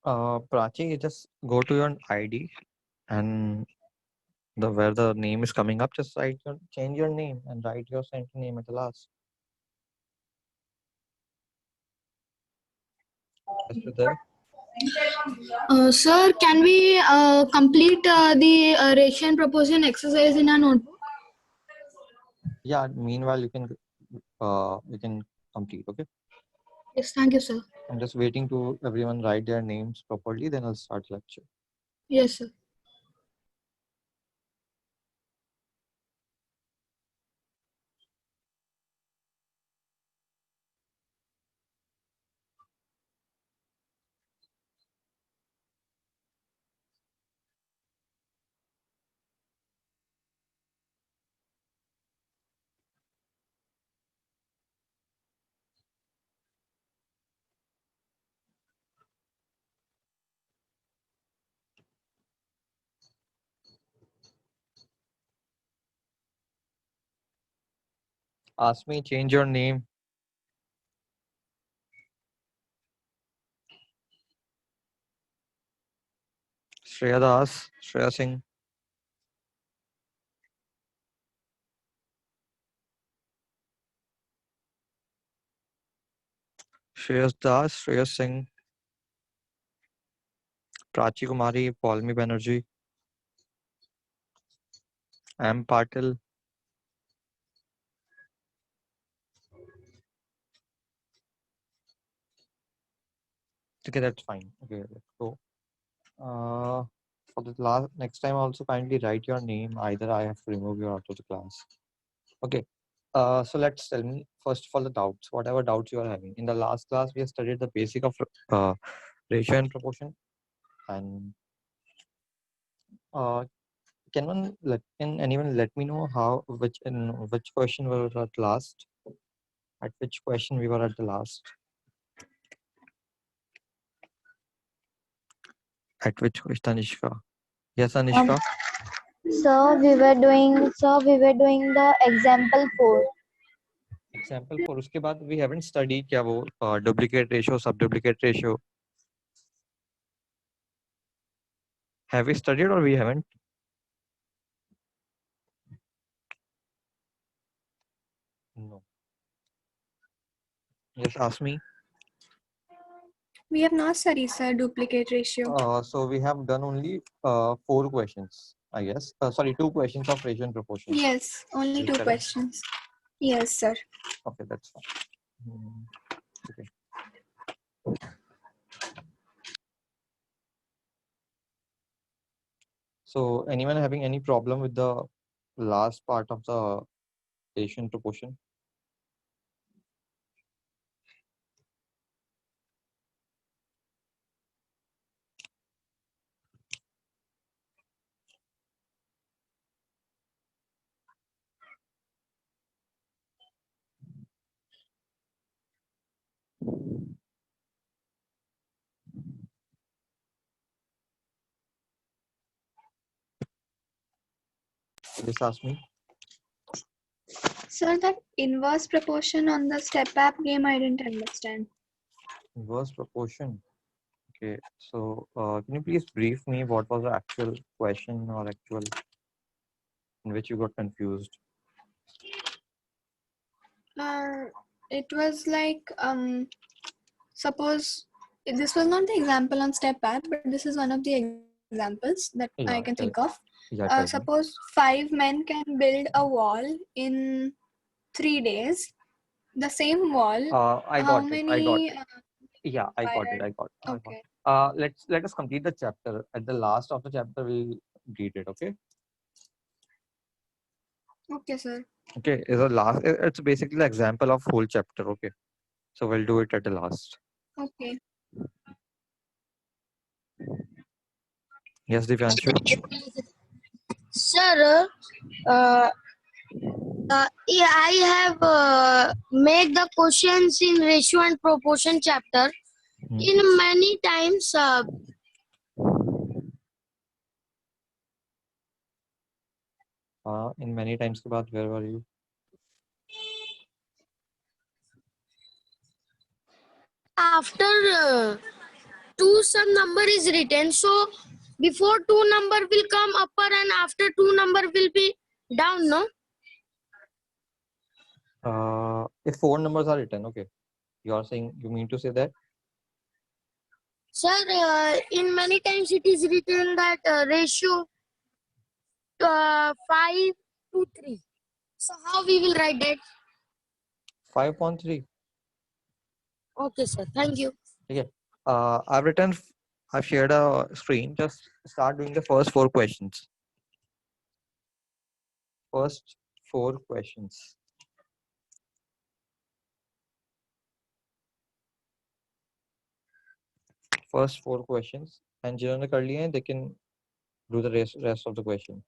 Prachi, you just go to your ID and where the name is coming up, just change your name and write your center name at the last. Yes, you're there. Sir, can we complete the ration proportion exercise in a notebook? Yeah. Meanwhile, you can complete. Okay. Yes, thank you, sir. I'm just waiting to everyone write their names properly. Then I'll start lecture. Yes, sir. Ask me, change your name. Shreya Das, Shreya Singh. Shreyas Das, Shreyas Singh, Prachi Kumari, Paulmi Banerjee, M. Patil. Okay, that's fine. Okay, let's go. For the next time, also kindly write your name. Either I have to remove you out of the class. Okay. So let's tell me first of all the doubts. Whatever doubts you are having. In the last class, we have studied the basic of ratio and proportion. And can anyone let me know which question we were at last? At which question we were at the last? At which question, Anishka? Yes, Anishka. Sir, we were doing the example 4. Example for उसके बाद we haven't studied क्या वो duplicate ratio, subduplicate ratio. Have we studied or we haven't? No. Yes, ask me. We have not studied, sir, duplicate ratio. So we have done only 4 questions, I guess. Sorry, 2 questions of ratio and proportion. Yes, only Is it 2 correct? questions. Yes, sir. Okay, that's fine. Okay. So anyone having any problem with the last part of the ratio and proportion? Just ask me. Sir, that inverse proportion on the step app game, I didn't understand. Inverse proportion. Okay, so can you please brief me what was the actual question or actual in which you got confused? It was like, suppose this was not the example on step app, but this is one of the examples that I can think of. Suppose 5 men can build a wall in 3 days. The same wall. I got it. Yeah, I got it. Okay. Let us complete the chapter. At the last of the chapter, we'll read it. Okay. Okay, sir. Okay. It's basically the example of whole chapter. Okay. So we'll do it at the last. Okay. Yes, Divyanshu. Sir, yeah, I have made the questions in ratio and proportion chapter in many times. In many times के बाद, where were you? After two some number is written, so before two number will come upper and after two number will be down, no? If four numbers are written, okay. You are saying, you mean to say that? Sir, in many times it is written that ratio 5 to 3. So how we will write that? 5.3. Okay, sir. Thank you. Okay. I've shared a screen. Just start doing the first four questions. First four questions. First four questions. And जिन्होंने कर लिए हैं, they can do the rest of the question.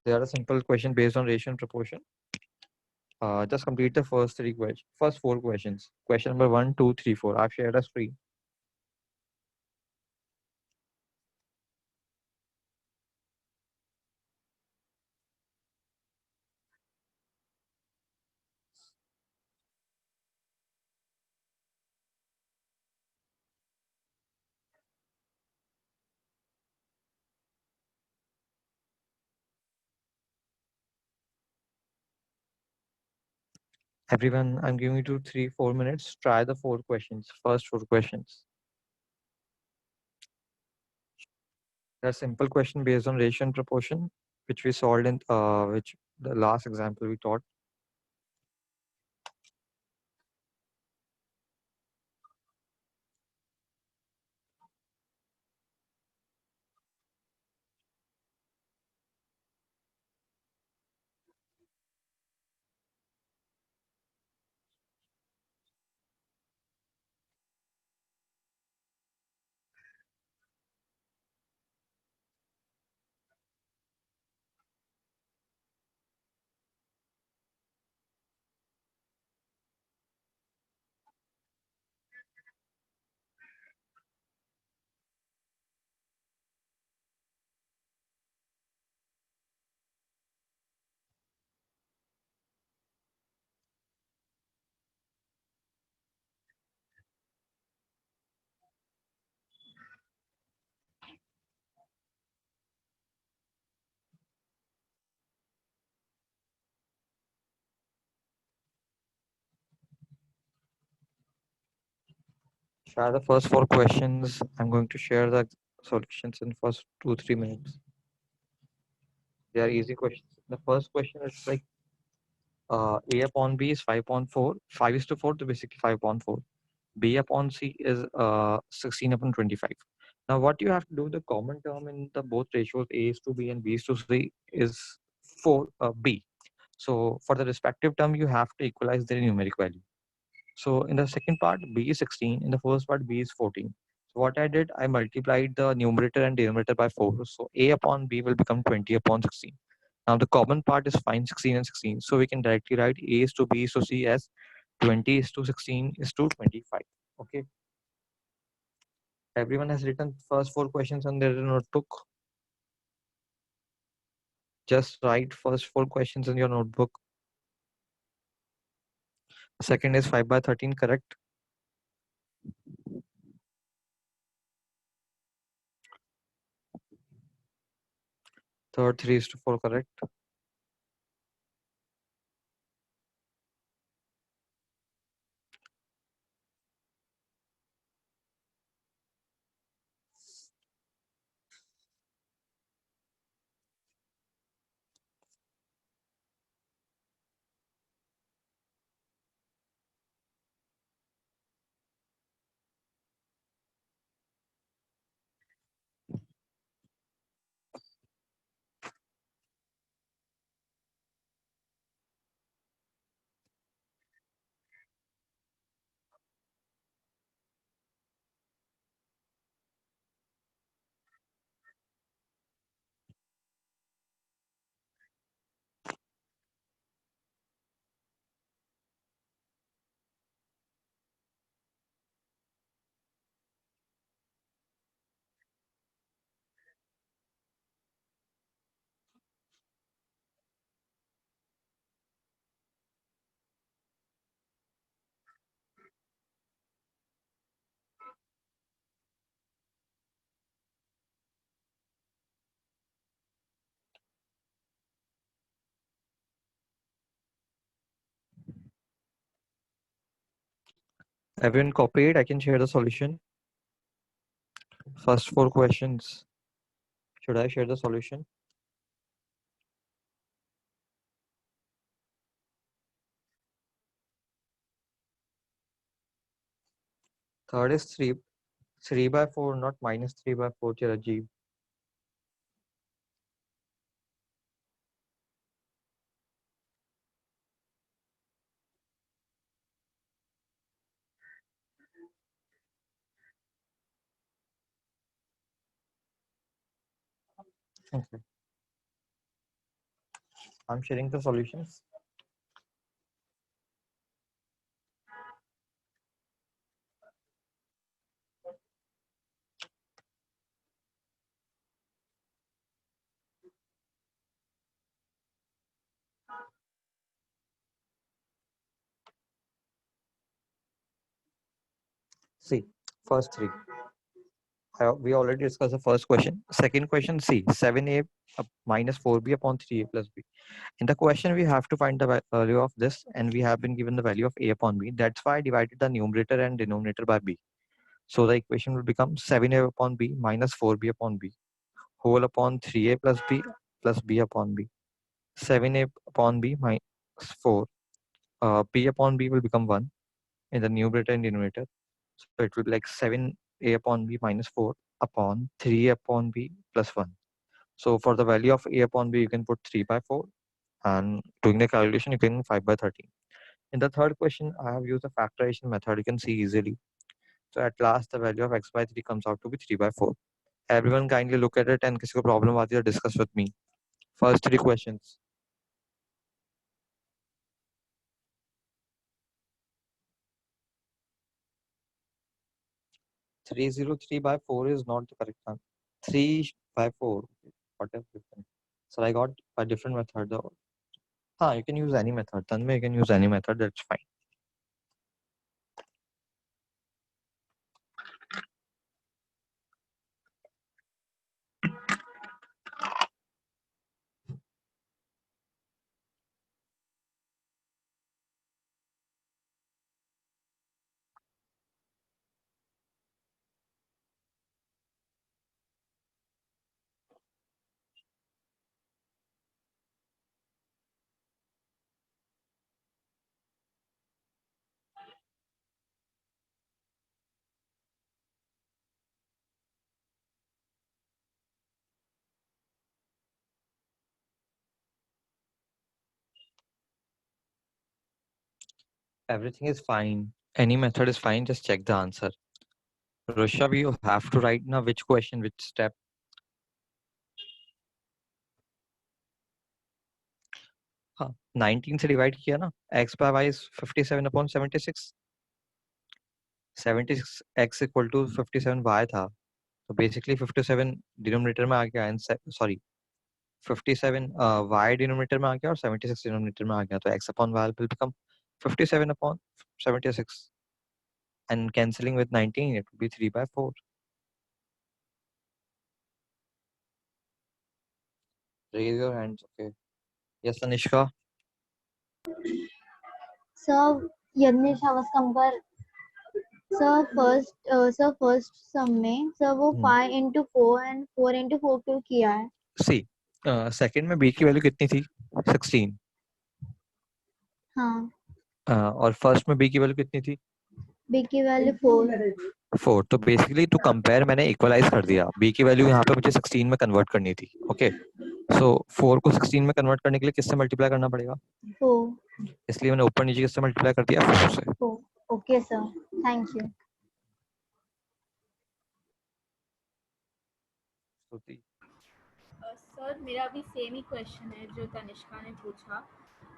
They are a simple question based on ratio and proportion. Just complete the first four questions. Question number 1, 2, 3, 4. I've shared a screen. Everyone, I'm giving you 3-4 minutes. Try the four questions. First four questions. A simple question based on ratio and proportion, which we solved in which the last example we taught. Share the first four questions. I'm going to share the solutions in first 2-3 minutes. They are easy questions. The first question is like A upon B is 5.4. 5:4, so basically 5.4. B upon C is 16 upon 25. Now what you have to do, the common term in the both ratios A is to B and B is to C is 4 B. So for the respective term, you have to equalize their numeric value. So in the second part, B is 16. In the first part, B is 14. So what I did, I multiplied the numerator and denominator by 4. So A upon B will become 20 upon 16. Now the common part is find 16 and 16. So we can directly write A is to B is to C as 20 is to 16 is to 25. Okay. Everyone has written first four questions on their notebook. Just write first four questions in your notebook. Second is 5/13, correct? Third, 3:4, correct? Everyone copied? I can share the solution. First 4 questions. Should I share the solution? Third is 3 by 4, not minus 3 by 4, Chirajeev. Okay. I'm sharing the solutions. See, first 3. We already discussed the first question. Second question, C, 7a minus 4b upon 3a plus b. In the question, we have to find the value of this, and we have been given the value of a upon b. That's why I divided the numerator and denominator by b. So the equation will become 7a upon b minus 4b upon b whole upon 3a plus b upon b. 7a upon b minus 4. B upon b will become 1 in the numerator and denominator. So it will be like 7a upon b minus 4 upon 3 upon b plus 1. So for the value of a upon b, you can put 3 by 4. And doing the calculation, you can 5 by 13. In the third question, I have used the factorization method. You can see easily. So at last, the value of x by 3 comes out to be 3 by 4. Everyone kindly look at it and किसी को problem आती है discuss with me. First 3 questions. 303 by 4 is not the correct answer. 3 by 4. Whatever. So I got a different method though. You can use any method. Tanmay, you can use any method. That's fine. Everything is fine. Any method is fine. Just check the answer. Rushav, you have to write now which question, which step. 19 से divide किया ना, x by y is 57 upon 76. 76 x equal to 57 y था, तो basically 57 denominator में आ गया and sorry 57 y denominator में आ गया और 76 डिनोमिनेटर में आ गया, तो x upon y will become 57 upon 76 and cancelling with 19 it will be 3 by 4. Raise your hands. Okay. Yes, Anishka. So Yadnish Havaskamkar, sir first sum में sir वो 5 into 4 and 4 into 4 क्यों किया है? See, second में b की value कितनी थी? 16. हाँ. और फर्स्ट में b की वैल्यू कितनी थी? b की वैल्यू 4. तो बेसिकली टू कंपेयर मैंने इक्वलाइज कर दिया. b की वैल्यू यहाँ पे मुझे 16 में कन्वर्ट करनी थी. ओके, सो 4 को 16 में कन्वर्ट करने के लिए किससे मल्टीप्लाई करना पड़ेगा? 4. इसलिए मैंने ऊपर नीचे किससे मल्टीप्लाई कर दिया? 4 से. Okay sir, thank you. Sir मेरा भी सेम ही क्वेश्चन है जो तनिष्का ने पूछा,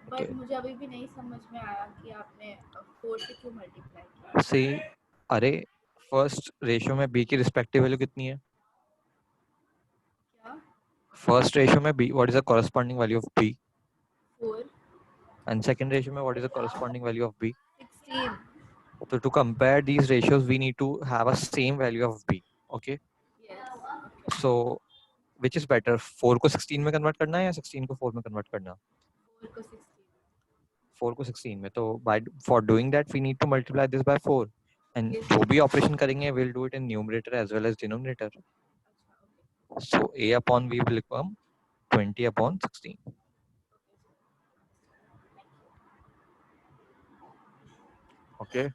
बट मुझे अभी भी नहीं समझ में आया कि आपने 4 से क्यों मल्टीप्लाई किया. सी, अरे फर्स्ट रेशियो में b की रिस्पेक्टिव वैल्यू कितनी है? क्या? फर्स्ट रेशियो में b, what is the corresponding value of b? 4. And second ratio में what is the corresponding value of b? 16. So to compare these ratios, we need to have a same value of b. Okay. Yes. So which is better? 4 को 16 में convert करना है या 16 को 4 में convert करना? 4 को 16. 4 को 16 में. तो by for doing that we need to multiply this by 4. and जो भी operation करेंगे we'll do it in numerator as well as denominator. So a upon b will become 20 upon 16. Okay.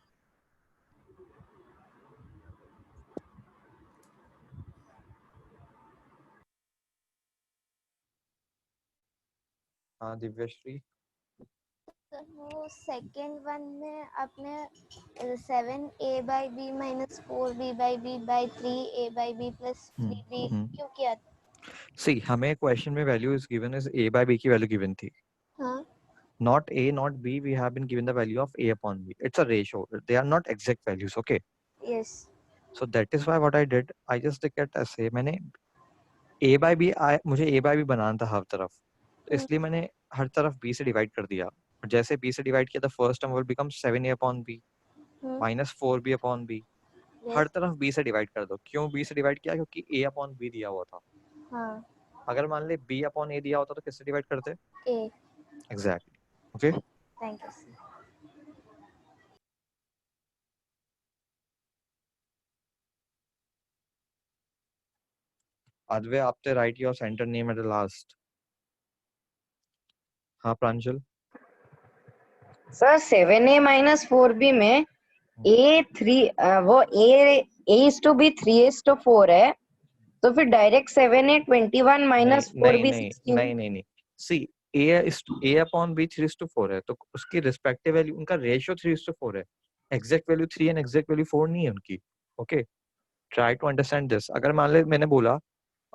Divyashree, sir वो second one में आपने 7a/b - 4b/b/3a/b + 3b क्यों किया था? See, हमें question में value is given as a/b की value given थी. हाँ. Not a, not b. We have been given the value of a upon b. It's a ratio. They are not exact values. Okay. Yes. So that is why what I did, I just look at ऐसे मैंने a/b मुझे a/b बनाना था हर तरफ, तो इसलिए मैंने हर तरफ b से डिवाइड कर दिया. और जैसे b से डिवाइड किया, the first term will become 7a upon b minus 4b upon b. हर तरफ b से डिवाइड कर दो. क्यों b से डिवाइड किया? क्योंकि a upon b दिया हुआ था. हाँ. अगर मान ले b upon a दिया होता तो किससे डिवाइड करते? a. Exactly. Okay. Thank you, sir. Advay, after write your center name at the last. हाँ प्रांजल. सर 7a - 4b में वो a/b 3:4 है, तो फिर डायरेक्ट 7a 21 - 4b 16. नहीं. See, a upon b 3:4 है, तो उसकी रिस्पेक्टिव वैल्यू, उनका रेशियो 3:4 है. Exact value 3 and exact value 4 नहीं है उनकी. Okay, try to understand this. अगर मान ले मैंने बोला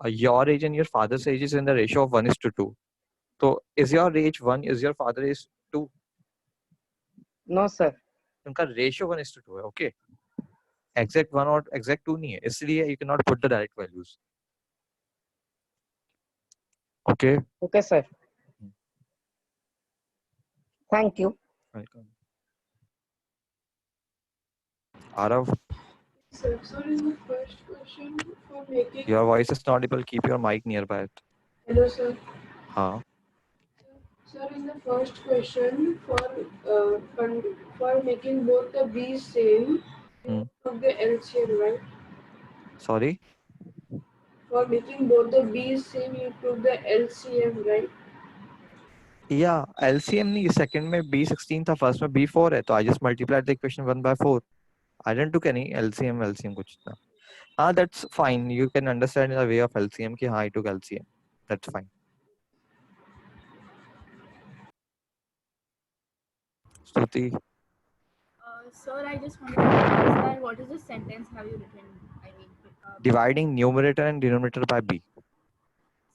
your age and your father's age is in the ratio of 1:2, तो is your age 1, is your father age 2? No sir. उनका रेशियो 1:2 है. ओके, एग्जैक्ट 1 और एग्जैक्ट 2 नहीं है, इसलिए you can not put the direct values. Okay. Okay sir, thank you. Welcome. Arav, Sir, in the first question for making. your voice is not audible. Keep your mic nearby it. Hello, sir. हाँ. Sir, in the first question for making both the b's same, you took the LCM, right? Sorry. For making both the b's same, you took the LCM, right? Yeah, LCM नहीं, second में B16 था, first में B4 है, तो I just multiplied the equation 1 by 4. I didn't took any LCM कुछ ना. That's fine. You can understand the way of LCM कि हाँ I took LCM. That's fine. Stuti. Sir, I just wanted to ask that what is the sentence have you written? I mean, Dividing numerator and denominator by b.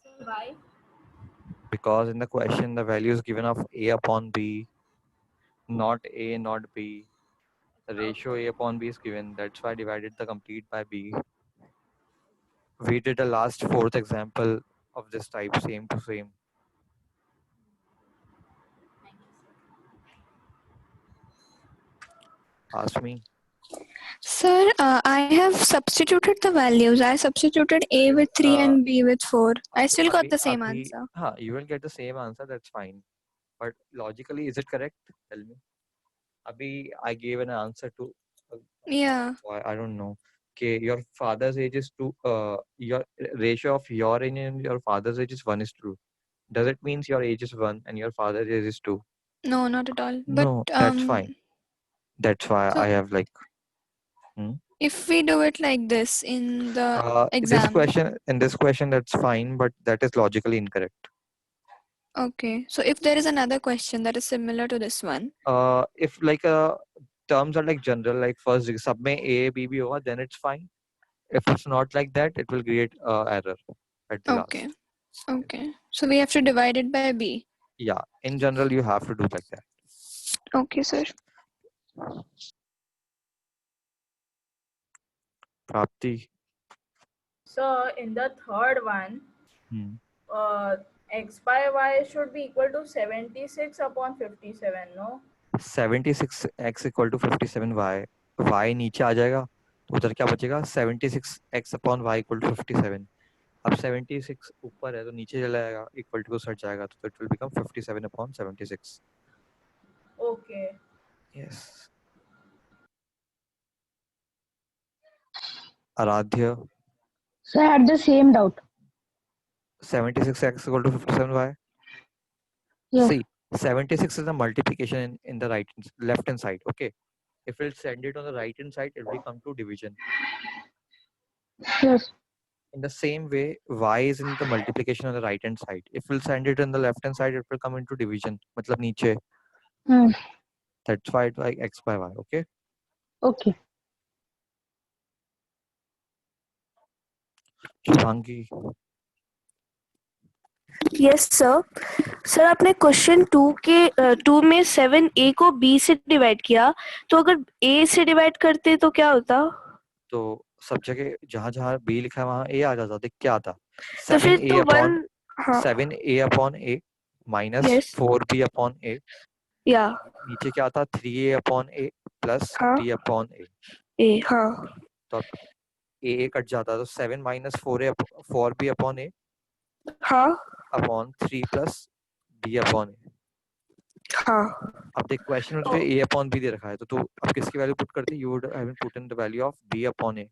Sir, why? Because in the question the value is given of a upon b, not a, not b. The ratio a upon b is given. That's why I divided the complete by b. We did a last fourth example of this type, same to same. Thank you, sir. Ask me. Sir, I have substituted the values. I substituted A with 3 and B with 4. I still got the same answer. You will get the same answer, that's fine. But logically, is it correct? Tell me. Abhi, I gave an answer to... Yeah. I don't know. Okay, your father's age is 2. Your ratio of your age and your father's age is 1:2. Does it means your age is 1 and your father's age is 2? No, not at all. No, But that's fine. That's why so I have like... If we do it like this in the exam. In this question, that's fine, but that is logically incorrect. Okay. So if there is another question that is similar to this one. If like terms are like general, like first degree, sub mein A, B, B hoga, then it's fine. If it's not like that, it will create error at the last. Okay. So we have to divide it by B. Yeah. In general, you have to do like that. Okay, sir. Prapti. So in the third one, x by y should be equal to 76 upon 57, no? 76x equal to 57y. Y नीचे आ जाएगा, उधर क्या बचेगा? 76x upon y equal to 57. अब 76 ऊपर है तो नीचे चला जाएगा, equal to सट जाएगा, तो it will become 57 upon 76. Okay. Yes. Aradhya. So I had the same doubt. 76x equal to 57y. Yes. See, 76 is the multiplication in the left hand side. Okay. If we'll send it on the right hand side, it will come to division. Yes. In the same way, y is in the multiplication on the right hand side. If we'll send it on the left hand side, it will come into division. Matlab niche. That's why it's like x by y. Okay. Okay. Shubhangi. Yes sir sir आपने question 2 में 7a को b से divide किया तो अगर a से divide करते तो क्या होता तो सब जगह जहाँ जहाँ b लिखा है वहाँ a आ जाता। देख क्या आता तो फिर 7a तो upon 1 7a upon a minus Yes. 4b upon a या नीचे क्या आता 3a अपॉन a प्लस हाँ। b अपॉन a a हाँ तो a कट जाता तो 7 माइनस 4b अपॉन a हाँ upon 3 plus b upon a। हाँ अब देख क्वेश्चन में तुझे a अपॉन b दे रखा है तो तू अब किसकी वैल्यू पुट करती you would have put in the value of b upon a।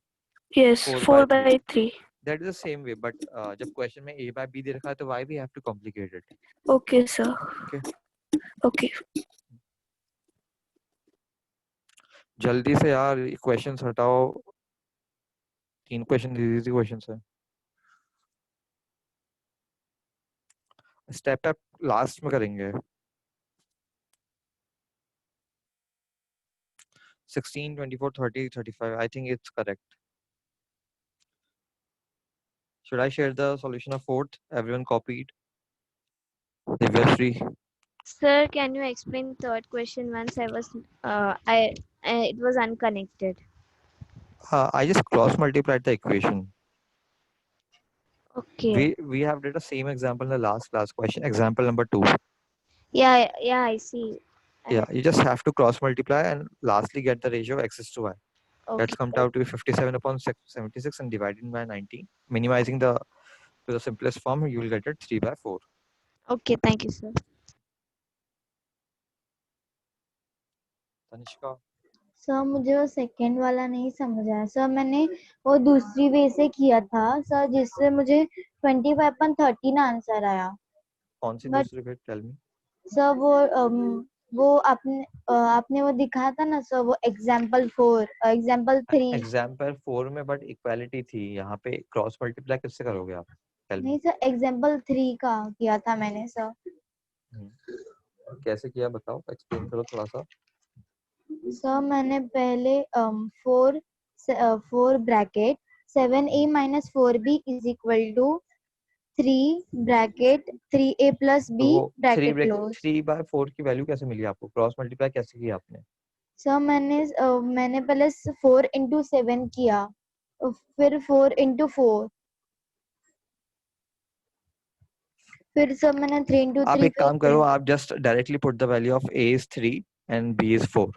Yes 4/3 that is the same way but जब क्वेश्चन में a बाय b दे रखा है तो why we have to complicate it। Okay sir Okay. Okay जल्दी से यार questions हटाओ 3 question easy questions है। स्टेप अप लास्ट में करेंगे 16 24 30 35 I think it's correct। Should I share the solution of fourth? Everyone copied? Divyashree. Sir, can you explain third question once? I was it was unconnected. I just cross multiplied the equation. Okay. We have did the same example in the last class question, example number 2. Yeah, I see. Yeah, you just have to cross multiply and lastly get the ratio of x is to y. Okay. That's come out to be 57 upon 76 and divided by 19. Minimizing to the simplest form, you will get it 3 by 4. Okay, thank you, sir. Tanishka. Sir मुझे वो second वाला नहीं समझ आया sir. मैंने वो दूसरी वे से किया था सर जिससे मुझे 25/13 आंसर आया। कौन सी But- दूसरी वे टेल मी। सर वो आपने वो दिखाया था ना सर वो एग्जाम्पल 4 एग्जाम्पल 3। एग्जाम्पल 4 में बट इक्वालिटी थी, यहाँ पे क्रॉस मल्टीप्लाई किससे करोगे आप? Tell me. नहीं सर एग्जाम्पल 3 का किया था मैंने सर। कैसे किया बताओ, एक्सप्लेन करो थोड़ा सा। सर मैंने पहले 4 bracket 7a minus 4b is equal to 3 bracket 3a plus b bracket close. 3 by 4 की वैल्यू कैसे मिली आपको? क्रॉस मल्टीप्लाई कैसे किया आपने? सर मैंने पहले 4 into 7 किया फिर 4 into 4 फिर सर मैंने 3 into 3 आप एक काम करो, आप just directly put the value of a is 3 and b is 4.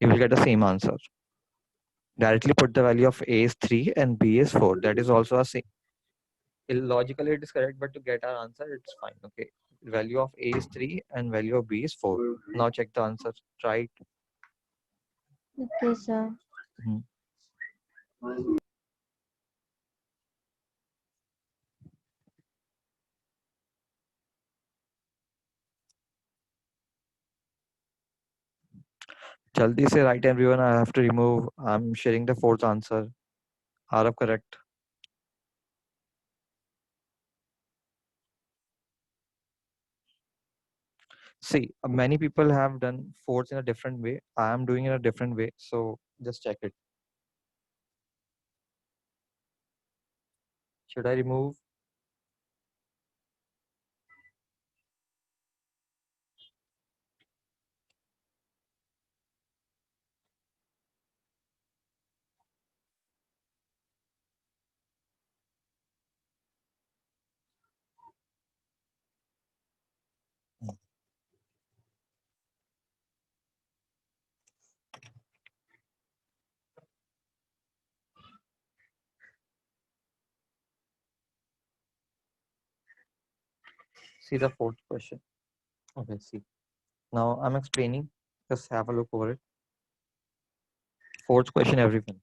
You will get the same answer. Directly put the value of a is 3 and b is 4. That is also a same. Logically it is correct, but to get our answer it's fine. Okay, value of a is 3 and value of b is 4. Now check the answer. Try it. Okay sir। Jaldi say right everyone, I have to remove. I'm sharing the fourth answer. Arav correct. See, many people have done fourths in a different way. I am doing it a different way. So just check it. Should I remove? See the fourth question. Okay, see. Now I'm explaining. Just have a look over it. Fourth question, everyone.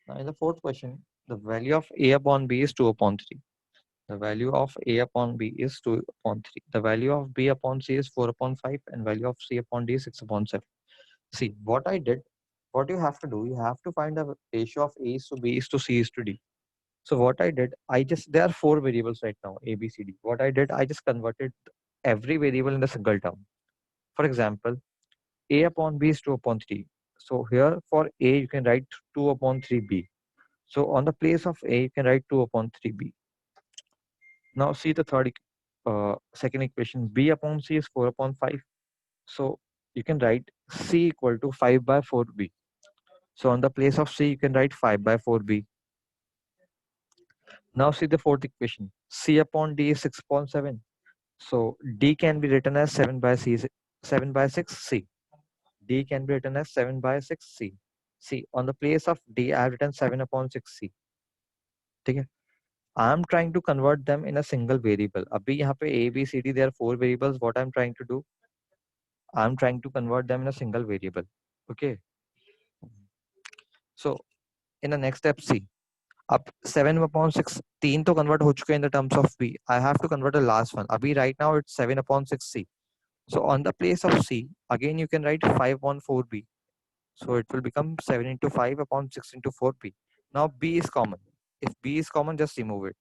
Now in the fourth question, the value of a upon b is 2 upon 3. The value of a upon b is 2 upon 3. The value of b upon c is 4 upon 5, and value of c upon d is 6 upon 7. See, what I did, what you have to do, you have to find the ratio of a is to b is to c is to d. So what I did, there are 4 variables right now, a, b, c, d. What I did, I just converted every variable in a single term. For example, a upon b is 2 upon 3. So here for a, you can write 2 upon 3b. So on the place of a, you can write 2 upon 3b. Now see the second equation, b upon c is 4 upon 5. So you can write c equal to 5 by 4b. So on the place of c, you can write 5 by 4b. Now see the fourth equation, c upon d is 6 upon 7. So d can be written as 7 by 6c. D can be written as 7 by 6c. See, on the place of d, I have written 7 upon 6c. Okay? I am trying to convert them in a single variable. Abhi yahan pe a, b, c, d, there are 4 variables. What I am trying to do, I am trying to convert them in a single variable. Okay. So in the next step, C. Up 7 upon 6, 3 to convert ho chuke in the terms of B. I have to convert the last one. Abhi right now it's 7 upon 6C. So on the place of C, again you can write 5 upon 4B. So it will become 7 into 5 upon 6 into 4B. Now B is common. If B is common, just remove it.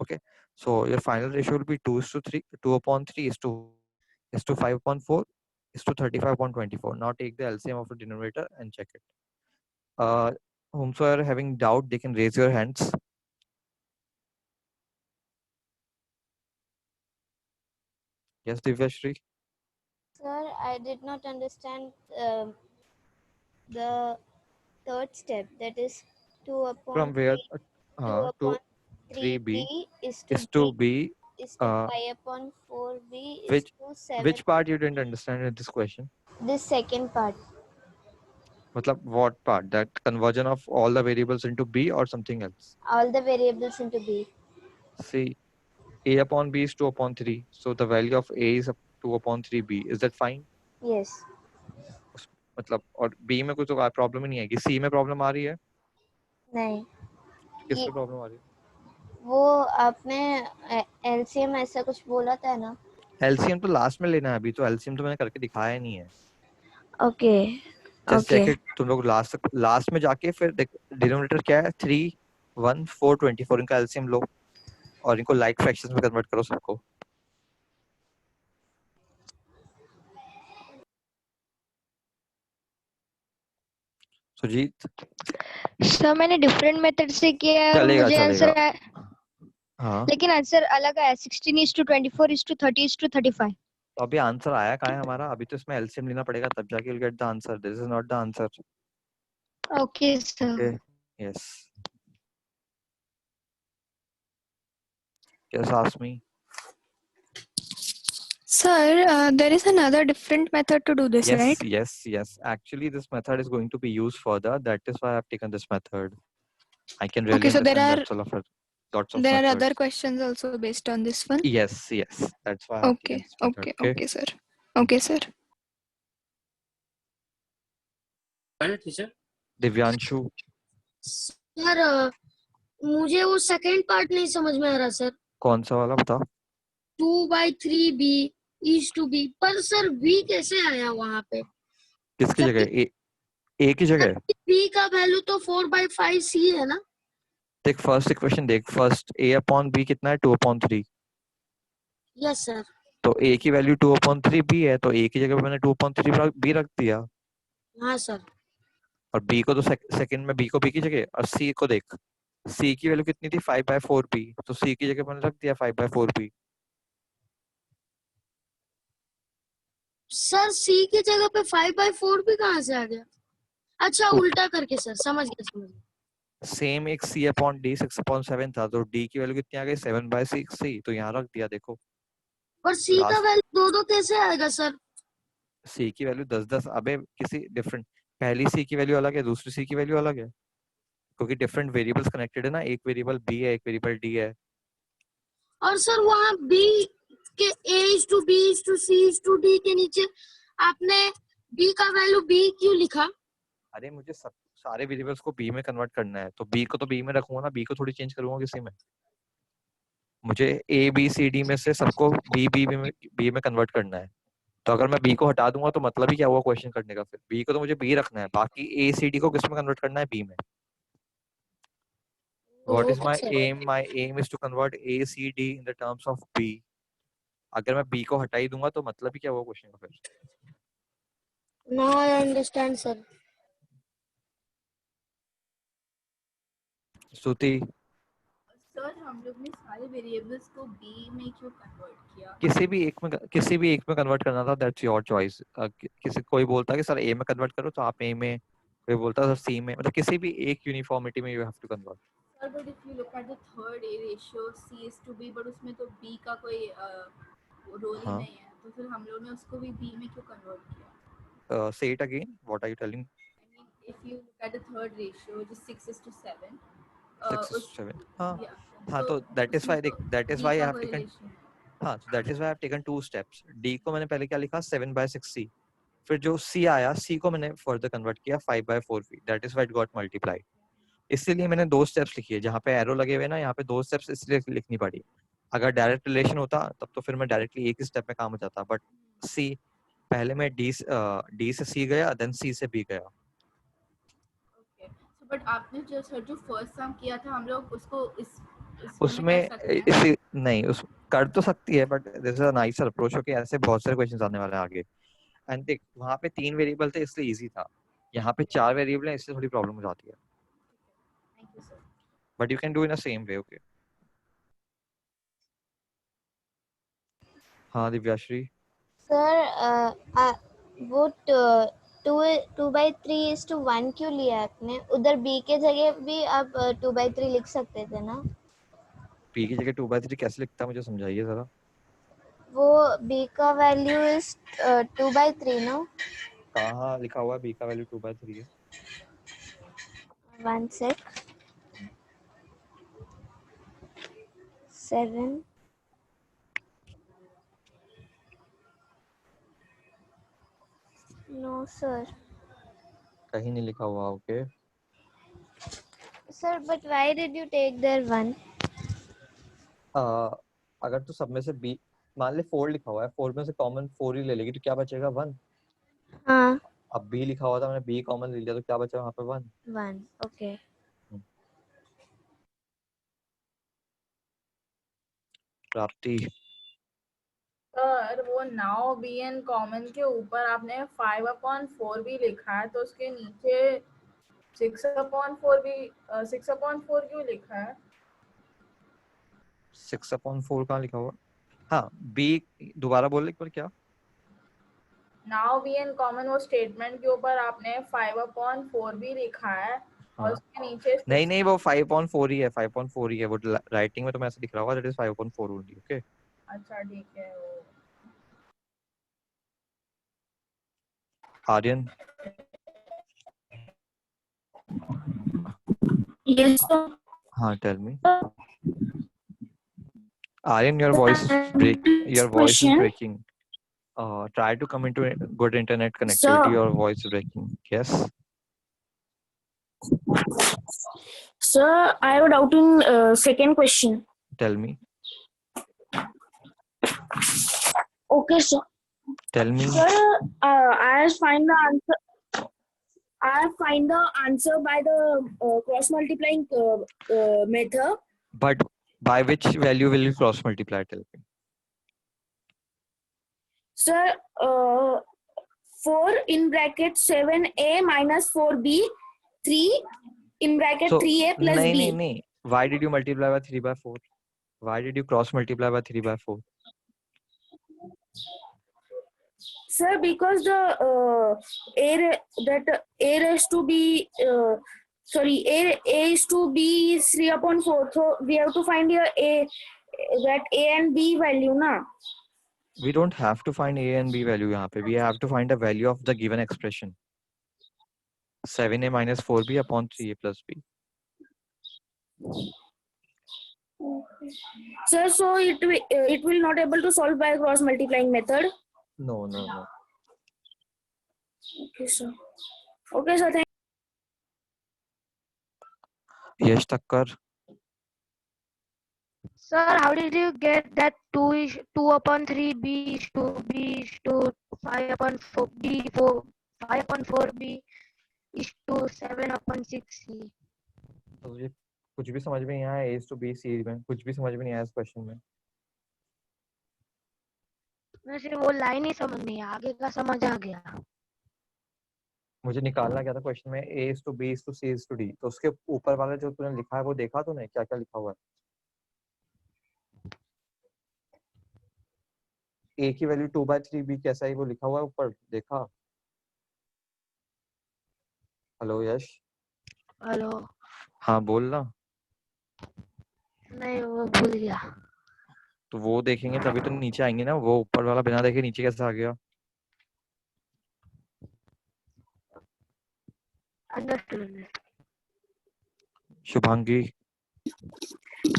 Okay. So your final ratio will be 2 upon 3 is to 5 upon 4 is to 35 upon 24. Now take the LCM of the denominator and check it. Whomsoever having doubt, they can raise your hands. Yes, Divyashri. Sir, I did not understand the third step. That is 2 upon From where 2 upon 3b is is to b b. is to 5 upon 4b is Which to 7. which part you didn't understand in this question? This second part. Matlab, what part? That conversion of all the variables into b or something else? All the variables into b. See, a upon b is 2 upon 3. So the value of a is 2 upon 3b. Is that fine? Yes. मतलब और b में कोई तो problem ही नहीं आएगी, c में problem आ रही है? नहीं, किस में प्रॉब्लम आ रही है? वो आपने एलसीएम ऐसा कुछ बोला था ना? एलसीएम तो लास्ट में लेना है, अभी तो एलसीएम तो मैंने करके दिखाया नहीं है. ओके ओके, तुम लोग लास्ट में जाके फिर डिनोमिनेटर क्या है, 3 1 4 24, इनका एलसीएम लो और इनको लाइक फ्रैक्शंस में कन्वर्ट करो सबको. सुजीत सर मैंने डिफरेंट मेथड से किया है, चलेगा, मुझे चलेगा. आंसर हाँ, लेकिन आंसर अलग है, 16:24:30:35. तो अभी आंसर आया कहाँ है हमारा? अभी तो इसमें एलसीएम लेना पड़ेगा तब जाके you'll get the answer. This is not the answer. Okay sir. Okay. Yes. Yes, ask me. Sir, there is another different method to do this, Yes, right? yes. Actually, this method is going to be used further. That is why I have taken this method. I can really Okay, so there understand lots of are methods. other questions also based on this one. Yes. That's why I have taken this method. Okay, sir. Okay, sir. Teacher Divyanshu. Sir मुझे वो second part नहीं समझ में आ रहा sir. कौन सा वाला बता? 2/3b is to b, पर सर b कैसे आया वहाँ पे? किसकी जगह? ए की जगह? b का वैल्यू तो 4/5c है ना? देख फर्स्ट इक्वेशन देख, फर्स्ट a अपॉन b कितना है? 2 अपॉन 3. Yes sir. तो a की वैल्यू 2 अपॉन 3b है, तो a की जगह पे मैंने 2 अपॉन 3b रख दिया. हाँ सर. और b को तो सेकंड में b को b की जगह, और c को देख, c की वैल्यू कितनी थी? 5/4b. तो c की जगह मैंने रख दिया 5/4b. सर c की जगह पे 5/4b कहाँ से आ गया? अच्छा उल्टा करके सर, समझ गया. सेम एक c अपॉन d 6 अपॉन 7 था, तो d की वैल्यू कितनी आ गई? 7/6c. तो यहाँ रख दिया. देखो पर c का वैल्यू 2 कैसे आएगा सर? c की वैल्यू 10 अबे किसी डिफरेंट, पहली c की वैल्यू अलग है, दूसरी c की वैल्यू अलग है, क्योंकि डिफरेंट वेरिएबल्स कनेक्टेड है ना. एक वेरिएबल b है, एक वेरिएबल d है. और सर वहाँ b के a is to b is to c is to d के नीचे आपने b का वैल्यू b क्यों लिखा? अरे मुझे सब सारे वेरिएबल्स को बी में कन्वर्ट करना है तो बी को तो बी में रखूंगा ना, बी को थोड़ी चेंज करूंगा किसी में। मुझे ए बी सी डी में से सबको बी में कन्वर्ट करना है। तो अगर मैं बी को हटा दूंगा तो मतलब ही क्या हुआ क्वेश्चन करने का? फिर बी को तो मुझे बी रखना है, बाकी ए सी डी को किस में कन्वर्ट करना है? बी में। What is my aim? My aim is to convert A, C, D in the terms of B. अगर मैं B को हटा ही दूंगा तो मतलब ही क्या हुआ क्वेश्चन का? फिर Now I understand, sir. स्तुति, सर हम लोग ने सारे वेरिएबल्स को बी में क्यों कन्वर्ट किया? किसी भी एक में कन्वर्ट करना था, दैट्स योर चॉइस। किसी कोई बोलता है कि सर ए में कन्वर्ट करो तो आप ए में, कोई बोलता है सर सी में, मतलब किसी भी एक यूनिफॉर्मिटी में you have to convert. Sir but if you look at the third A ratio C is to B, but उसमें तो बी का कोई रोल ही नहीं है, तो फिर हम लोग ने उसको भी बी में क्यों कन्वर्ट किया? Say it again. What are you telling? I mean, if you look at the third ratio, which is 6:7. 6:7. हाँ तो that is why I have taken. हाँ, so that is why I have taken 2 steps. D को मैंने पहले क्या लिखा? 7/6C. फिर जो C आया, C को मैंने further convert किया 5/4V. That is why it got multiplied. इसलिए मैंने 2 steps लिखी है। जहाँ पे एरो लगे हुए ना, यहाँ पे 2 steps इसलिए लिखनी पड़ी। अगर डायरेक्ट रिलेशन होता तब तो फिर मैं डायरेक्टली एक ही स्टेप में काम हो जाता, बट C पहले मैं D से C गया, देन C से B गया। ओके, सो बट आपने जो फर्स्ट सम किया था हम लोग उसको उसमें इसी नहीं उस कर तो सकती है, but this is a nicer approach. Okay, ऐसे बहुत सारे क्वेश्चंस आने वाले हैं आगे। एंड देख, वहाँ पे 3 वेरिएबल थे इसलिए इजी था, यहाँ पे 4 वेरिएबल है इसलिए थोड़ी प्रॉब्लम हो जाती है। Thank you sir. But you can do in a same way. Okay, हाँ दिव्याश्री। सर वो 2/3:1 क्यों लिया आपने? उधर b के जगह भी आप 2/3 लिख सकते थे ना? p की जगह 2/3 कैसे लिखता है, मुझे समझाइए जरा। वो b का वैल्यू इज 2/3 नो? कहाँ लिखा हुआ है b का वैल्यू 2/3 है? 1 sec 7 नो सर, कहीं नहीं लिखा हुआ। Okay sir but why did you take there 1? अगर तो सब में से b मान ले 4 लिखा हुआ है, 4 में से कॉमन 4 ही ले लेगी तो क्या बचेगा? 1। हाँ, अब b लिखा हुआ था, मैंने b कॉमन ले लिया तो क्या बचा वहाँ पे? 1। ओके, प्राप्ति। सर वो नाउ बी एन कॉमन के ऊपर आपने 5/4 भी लिखा है, तो उसके नीचे 6/4 भी 6/4 क्यों लिखा है? 6/4 कहाँ लिखा हुआ? हाँ, b दोबारा बोल एक बार क्या? नाउ बी एन कॉमन वो स्टेटमेंट के ऊपर आपने 5/4 भी लिखा है और उसके नीचे नहीं वो 5/4 ही है, 5/4 ही है वो। राइटिंग में तो मैं ऐसे दिख रहा होगा, दैट इज 5/4 ओनली। ओके, अच्छा ठीक है। वो आर्यन। Yes, sir. हाँ, tell me. Aryan, your voice is breaking. Try to come into good internet connectivity. Sir. Your voice is breaking. Yes. Sir, I have a doubt in second question. Tell me. Okay, sir. Tell me. Sir, I find the answer. I find the answer by the cross multiplying method. But by which value will you cross multiply? Tell me. Sir, 4 in bracket 7a minus 4b, 3 in bracket 3a plus b. No. Why did you multiply by 3/4? Why did you cross multiply by 3/4? Sir, because the a raised to b a is to b is 3/4, so we have to find here that a and b value na. We don't have to find a and b value यहाँ पे. We have to find the value of the given expression. 7a minus 4b upon 3a plus b. Sir, so it will not able to solve by cross multiplying method. No. Okay, sir. Okay, sir. Thank यश टक्कर। Sir, how did you get that 2 upon 3 b is to 5 upon 4 b 5 upon 4 b is to 7 upon 6 c? तो मुझे कुछ भी समझ में नहीं आया a to b c में, कुछ भी समझ में नहीं आया इस क्वेश्चन में। वैसे वो लाइन ही समझ नहीं, आगे का समझ आ गया। मुझे निकालना क्या था क्वेश्चन में, a to b to c to d, तो उसके ऊपर वाला जो तूने लिखा है वो देखा तूने क्या क्या लिखा हुआ है? a की वैल्यू 2/3 b कैसा है वो लिखा हुआ है ऊपर, देखा? हेलो यश। हेलो। हाँ बोल ना। नहीं, वो भूल गया। तो वो देखेंगे तभी तो नीचे आएंगे ना, वो ऊपर वाला बिना देखे नीचे कैसे आ गया? Understood. Shubhangi.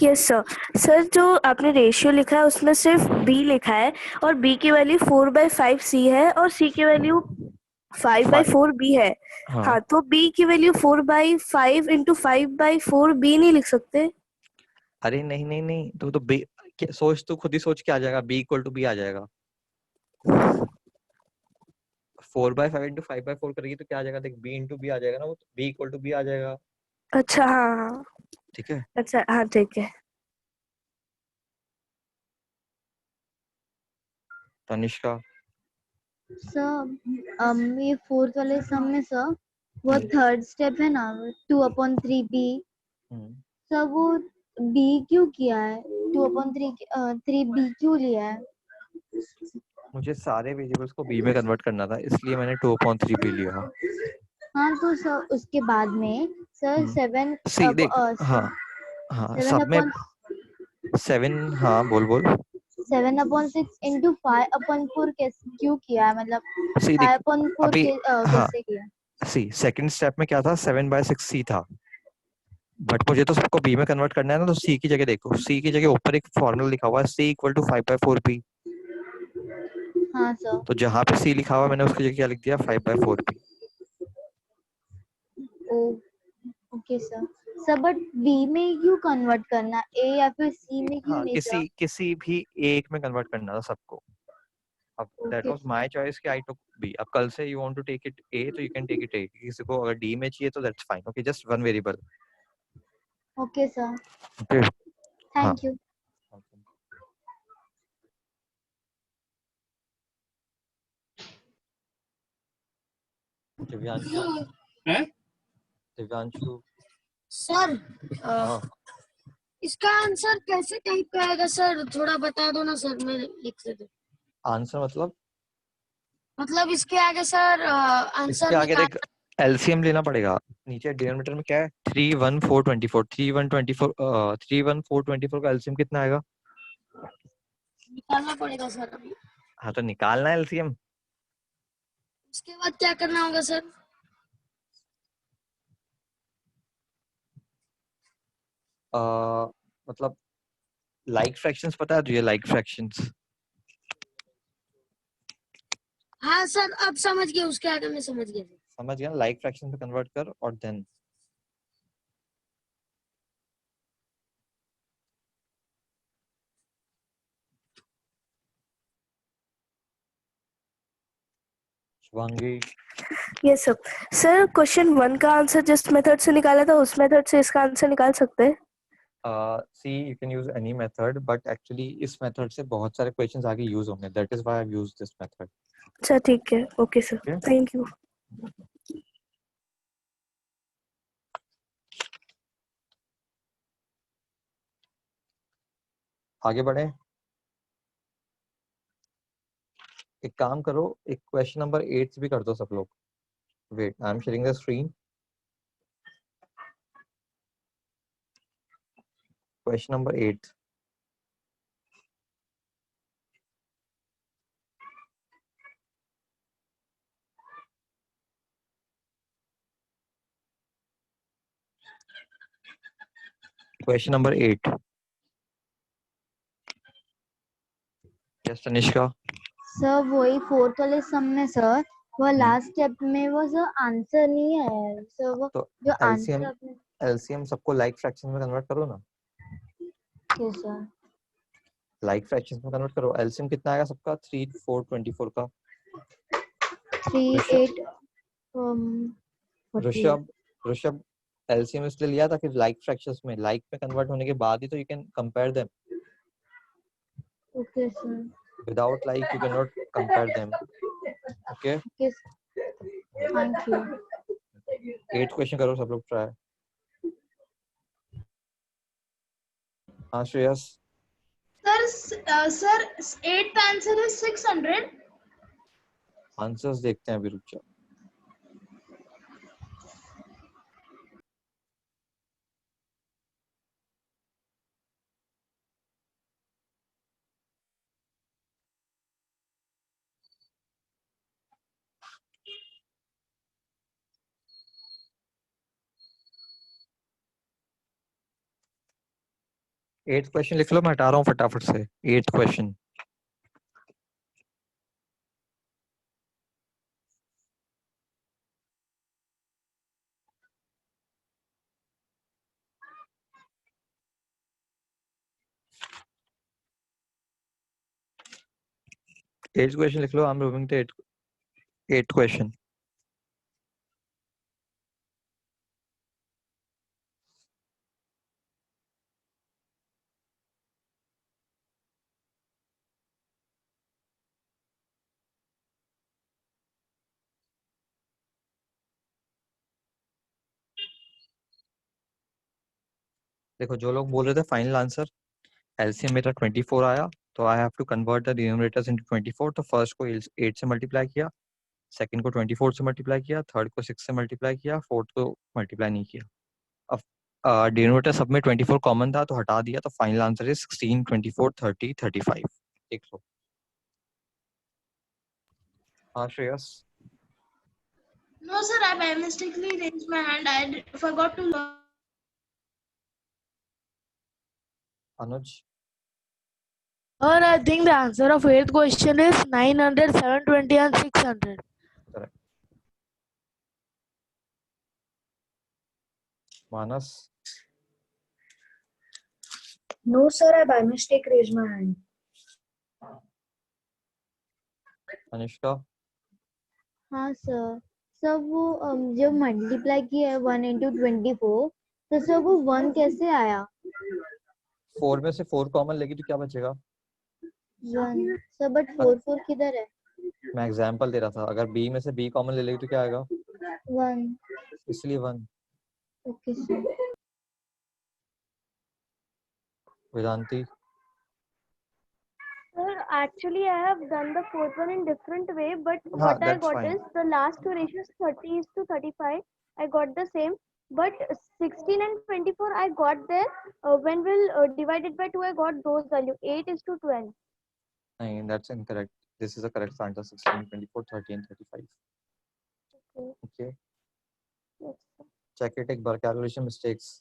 Yes sir. Sir जो आपने रेशियो लिखा है उसमें सिर्फ b लिखा है और b की वैल्यू 4/5 c है और c की वैल्यू 5/4 b है। हाँ, तो b की वैल्यू 4/5 इंटू 5/4 b नहीं लिख सकते? अरे नहीं नहीं नहीं, तो b सोच, तो खुद ही सोच के आ जाएगा, b इक्वल टू b आ जाएगा। 4/5 इंटू 5/4 करेगी तो क्या आ जाएगा, देख b इंटू b आ जाएगा ना, वो तो b इक्वल टू b आ जाएगा। अच्छा हाँ, ठीक है। अच्छा हाँ ठीक है। तनिष्का। सर ये फोर्थ वाले सम में सर वो थर्ड स्टेप है ना 2/3b, सर वो b क्यों किया है? 2/3b क्यों लिया है? मुझे सारे वेरिएबल्स को b में कन्वर्ट करना था, इसलिए मैंने 2/3b लिया। हाँ तो सर उसके बाद में सर 7 देख, हाँ हाँ सब में 7, हाँ बोल बोल। 7/6 इंटू 5/4 कैसे क्यों किया है, मतलब 5/4 कैसे किया? सेकंड स्टेप में क्या था, 7/6 c था, बट मुझे तो सबको b में कन्वर्ट करना है ना, तो c की जगह देखो, c की जगह ऊपर एक फॉर्मूला लिखा हुआ है c इक्वल टू 5/4b। हाँ सर। तो जहाँ पे c लिखा हुआ मैंने उसकी जगह क्या लिख दिया, 5/4b। Okay sir but b में क्यों कन्वर्ट करना, a या फिर c में क्यों नहीं? किसी भी एक में कन्वर्ट करना था सबको। अब that was my choice कि I took B। अब कल से you want to take it A तो you can take it A, किसी को अगर D में चाहिए तो that's fine। Okay, just one variable। Okay sir। Okay। Thank you। Divyanshu. Sir इसका आंसर कैसे टाइप करेगा सर, थोड़ा बता दो ना सर, मैं लिख सकूं। आंसर मतलब इसके आगे सर आंसर इसके आगे देख एलसीएम लेना पड़ेगा। नीचे डिनोमिनेटर में क्या है, 31424 31424 का एलसीएम कितना आएगा? निकालना पड़ेगा सर अभी। हाँ तो निकालना है एलसीएम। उसके बाद क्या करना होगा सर? मतलब लाइक फ्रैक्शंस पता है तुझे, लाइक फ्रैक्शंस? हाँ सर अब समझ गया, उसके आगे मैं समझ गया। समझ गया, लाइक फ्रैक्शन पे कन्वर्ट कर और then Shubhangi. Yes sir. Sir question 1 का आंसर जिस मेथड से निकाला था उस मेथड से इसका आंसर निकाल सकते हैं? See, you can use any method, but actually इस मेथड से बहुत सारे क्वेश्चंस आगे यूज होंगे, that is why I've used this method। अच्छा ठीक है, ओके सर, थैंक यू। आगे बढ़े। एक काम करो, एक क्वेश्चन नंबर 8 भी कर दो सब लोग। Wait, I am sharing the screen. Question number 8। Question number 8। Yes Tanishka. Sir वही फोर्थ वाले सम में सर वो लास्ट स्टेप में वो सर आंसर नहीं है सर, वो तो जो आंसर एलसीएम सबको लाइक फ्रैक्शन में कन्वर्ट करो ना। Yes sir. लाइक फ्रैक्शन में कन्वर्ट करो। एलसीएम कितना आएगा सबका? 3 4 24 का। 3 8 ऋषभ ऋषभ एलसीएम इसलिए लिया था कि लाइक फ्रैक्शंस में, लाइक में कन्वर्ट होने के बाद ही तो you can compare them. Okay sir. Without like you can not compare them. Okay thank you. 8 question करो सब लोग ट्राई। हाँ Shreyas. Sir 8th answer is 600. Answers देखते हैं अभी, रुक जाओ। एट क्वेश्चन लिख लो, मैं हटा रहा हूँ फटाफट से। 8 क्वेश्चन। एट क्वेश्चन लिख लो। I am moving to 8 question. देखो जो लोग बोल रहे थे फाइनल आंसर एलसीएम मेरा 24 आया, तो I have to convert the denominators into 24। तो फर्स्ट को 8 से मल्टीप्लाई किया, सेकंड को 24 से मल्टीप्लाई किया, थर्ड को 6 से मल्टीप्लाई किया, फोर्थ को मल्टीप्लाई नहीं किया। अब डिनोमिनेटर सब में 24 कॉमन था तो हटा दिया, तो फाइनल आंसर इज 16 24 30 35। देख लो। हाँ Shreyas. No sir, I by mistakenly raised my hand. I forgot to learn. Anuj. Sir, I think the answer of 8th question is 900, 720 and 600. Correct. Manas. No sir, I by mistake raised my hand. Anushka. हाँ sir. Sir वो जब multiply किया है 1 into 24, तो sir वो 1 कैसे आया? 4 में से 4 कॉमन लेगी तो क्या बचेगा? 1 सर, बट 4 किधर है? मैं एग्जांपल दे रहा था, अगर b में से b कॉमन ले लेगी तो क्या आएगा? 1, इसलिए 1। Okay sir. Vedanti. Sir, actually I have done the fourth one in different way, but हाँ, what I that's got fine. is the last two ratios 30:35. I got the same, but 16 and 24 I got there. When we'll divide it by 2, I got those value 8:12. नहीं, that's incorrect. This is the correct answer. 16 24 30 and 35. Okay. Yes, sir. Check it एक बार, calculation mistakes.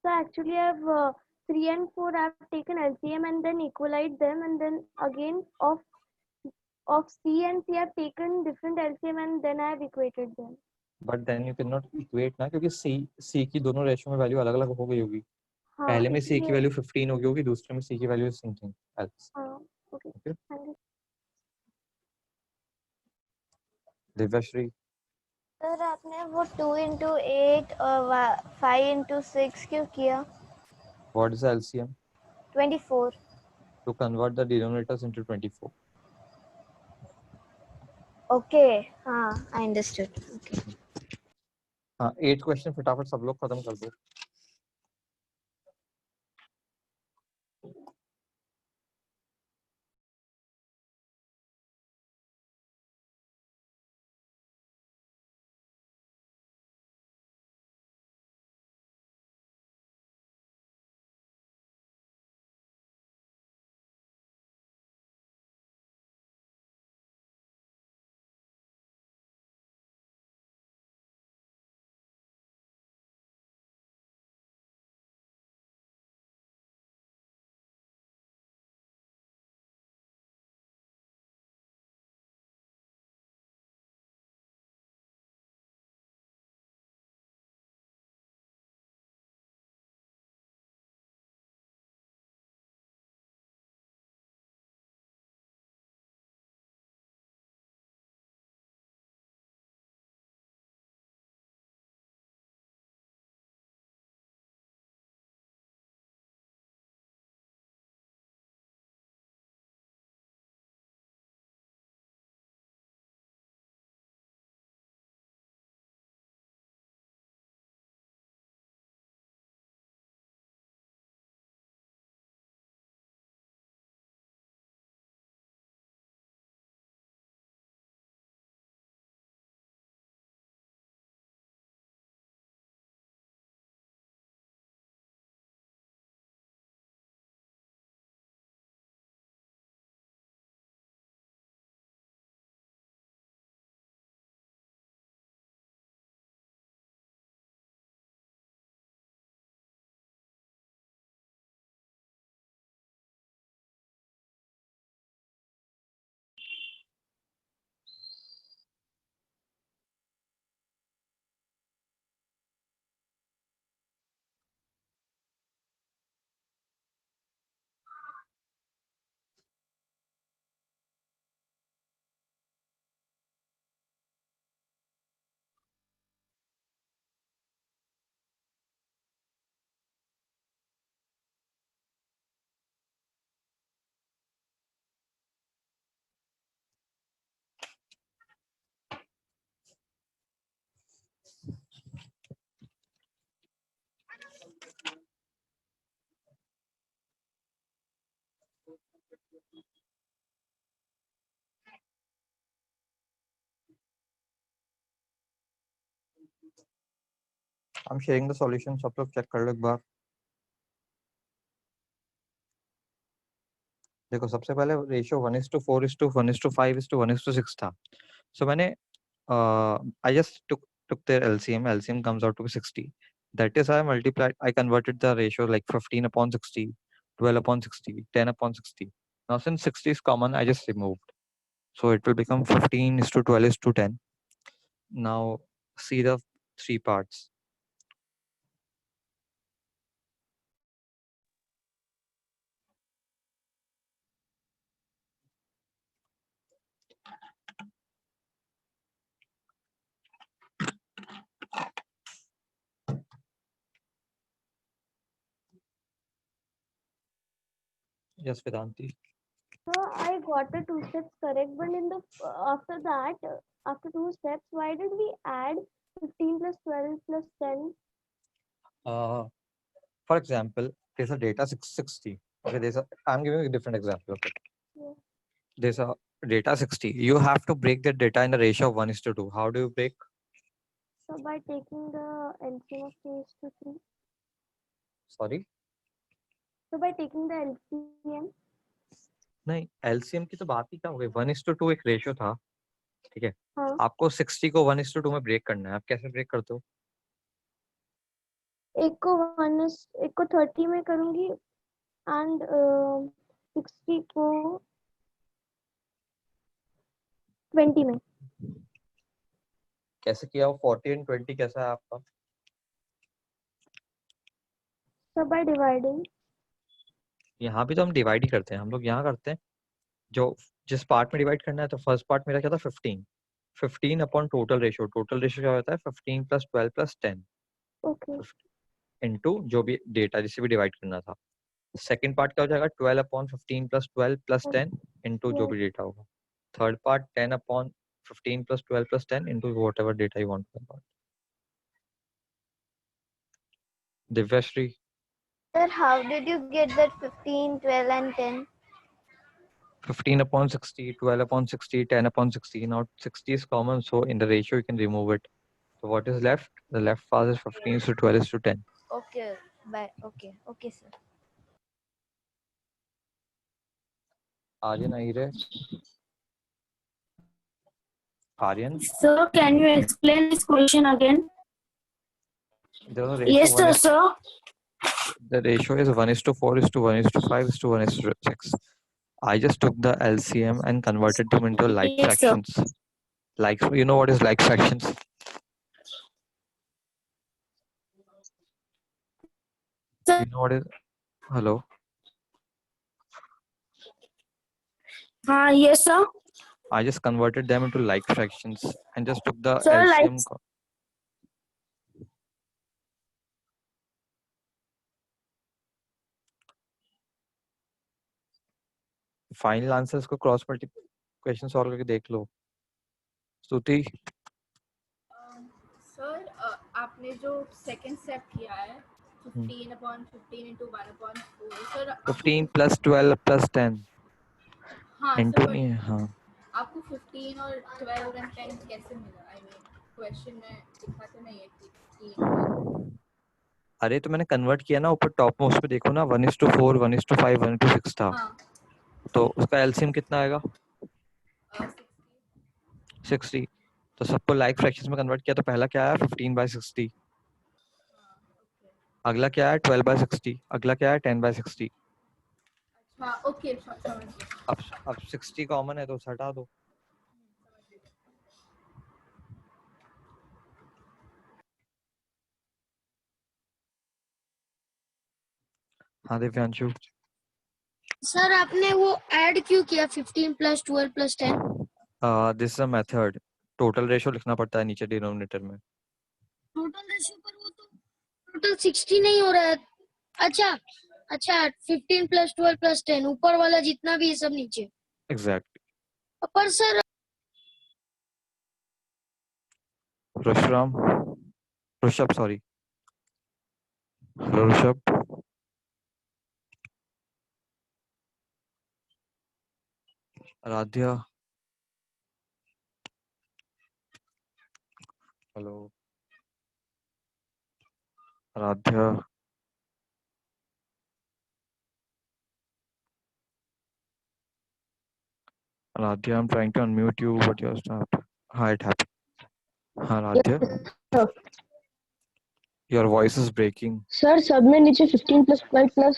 So actually I have 3 and 4 I have taken LCM and then equalized them, and then again of C and C I have taken different LCM and then I have equated them. But then you cannot equate ना, क्योंकि C की दोनों ratio में value अलग अलग हो गई होगी। पहले में C की वैल्यू 15 होगी होगी, दूसरे में C की value something else. Okay. Divyashree. Sir आपने वो 2 into 8 और 5 into 6 क्यों किया? What is the LCM? 24. To convert the denominators into 24. Okay, हाँ, I understood. Okay. हाँ, 8 क्वेश्चन फटाफट सब लोग खत्म कर दो। I'm sharing the solution, सब लोग चेक कर लो एक बार। देखो सबसे पहले रेशियो 1:4:1:5:1:6 था। सो मैंने I just took their LCM. LCM comes out to be 60. That is I multiplied. I converted the ratio like 15/60, 12/60, 10/60. Now since 60 is common, I just removed. So it will become 15:12:10. Now see the three parts. Yes, Vedanti. So I got the 2 steps correct, but in the after that, after 2 steps, why did we add 15 plus 12 plus 10? For example, there's a data 660. Okay, I'm giving you a different example. Okay. Yeah. There's a data 60. You have to break that data in the ratio of 1:2. How do you break? So by taking the LCM of 2:3. Sorry? So by taking the LCM. नहीं, LCM की तो बात ही क्या हो गई? 1:2 एक ratio था, ठीक है? हाँ. आपको 60 को 1:2 में ब्रेक करना है। आप कैसे ब्रेक करते हो? एक को 30 में करूंगी एंड 60 को 20 में। कैसे किया हो? 40 and 20 कैसा है आपका? So by dividing. यहाँ भी तो हम डिवाइड ही करते हैं। हम लोग यहाँ करते हैं जिस पार्ट में डिवाइड करना है। तो फर्स्ट पार्ट मेरा क्या था? 15 upon total ratio. Total ratio क्या होता है? 15 + 12 + 10 इनटू जो भी डेटा जिसे भी डिवाइड करना था। सेकंड पार्ट क्या हो जाएगा? 12 अपॉन 15 + 12 + 10 इनटू जो भी डेटा होगा। Third part 10 upon 15 + 12 + 10 into whatever data you want to. Divyashree, Sir, how did you get that 15, 12 and 10? 15/60, 12/60, 10/60. Now 60 is common, so in the ratio you can remove it. So what is left? The left part is 15:12:10. Okay, bye. Okay, sir. Aryan, are you there? Aryan? Sir, can you explain this question again? Yes, sir. The ratio is 1:4:1:5:1:6. I just took the LCM and converted them into like fractions. Like, you know what is like fractions? You know what is? Hello? Yes, sir. I just converted them into like fractions and just took the Sir, LCM. Final answers को cross multiplication solve करके देख लो। स्तुति, sir आपने जो second step किया है 15/15 into 1/4 sir 15 + 12 + 10 हाँ into sir नहीं है। हाँ, आपको 15 और 12 और 10 कैसे मिला? आई मीन क्वेश्चन में लिखा तो नहीं है कि 15 अरे तो मैंने कन्वर्ट किया ना ऊपर टॉप में, उसमें देखो ना 1:4 1:5 1:6 था। हाँ. तो उसका एलसीएम कितना आएगा? 60। तो सबको लाइक फ्रैक्शंस में कन्वर्ट किया तो पहला क्या आया? 15/60। अगला क्या है? 12/60। अगला क्या है? 10/60। अच्छा ओके समझ गया। अब 60 कॉमन है तो हटा दो। हाँ दिव्यांशु, सर आपने वो ऐड क्यों किया 15 + 12 + 10? This is a method. Total ratio लिखना पड़ता है नीचे डिनोमिनेटर में। टोटल रेशियो पर वो तो टोटल 60 नहीं हो रहा है। अच्छा 15 + 12 + 10 ऊपर वाला जितना भी है सब नीचे। एग्जैक्टली। पर sir Rishabh sorry, hello Rishabh. Radhya. Hello. Radhya. Radhya, I'm trying to unmute you, but you're stopped. Hi, it happened. Radhya. Yes, your voice is breaking. Sir सब में नीचे 15 प्लस 12 प्लस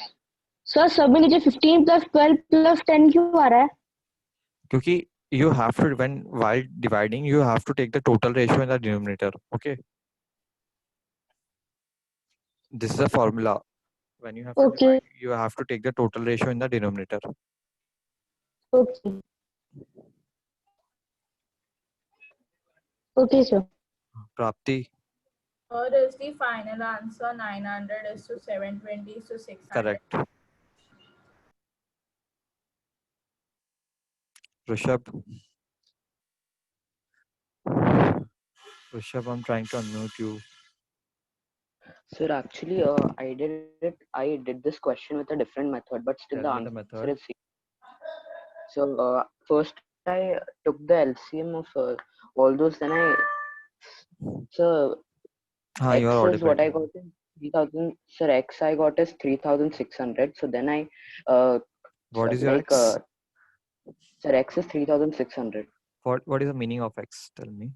सर सब में नीचे 15 प्लस 12 प्लस 10 क्यों आ रहा है? क्योंकि you have to, while dividing, you have to take the total ratio in the denominator. Okay. This is a formula. When you have to divide, you have to take the total ratio in the denominator. Okay. Okay, sir. Prapti. What is the final answer? 900 is to 720 is to 600. Correct. Rishabh. Rishabh, I'm trying to unmute you. Sir, actually, I did this question with a different method, but still the answer is same. So first I took the LCM of all those, then X is what I got is 3000. Sir, X I got is 3600. So then I what is your X? Sir, X is 3600. What is the meaning of X? Tell me.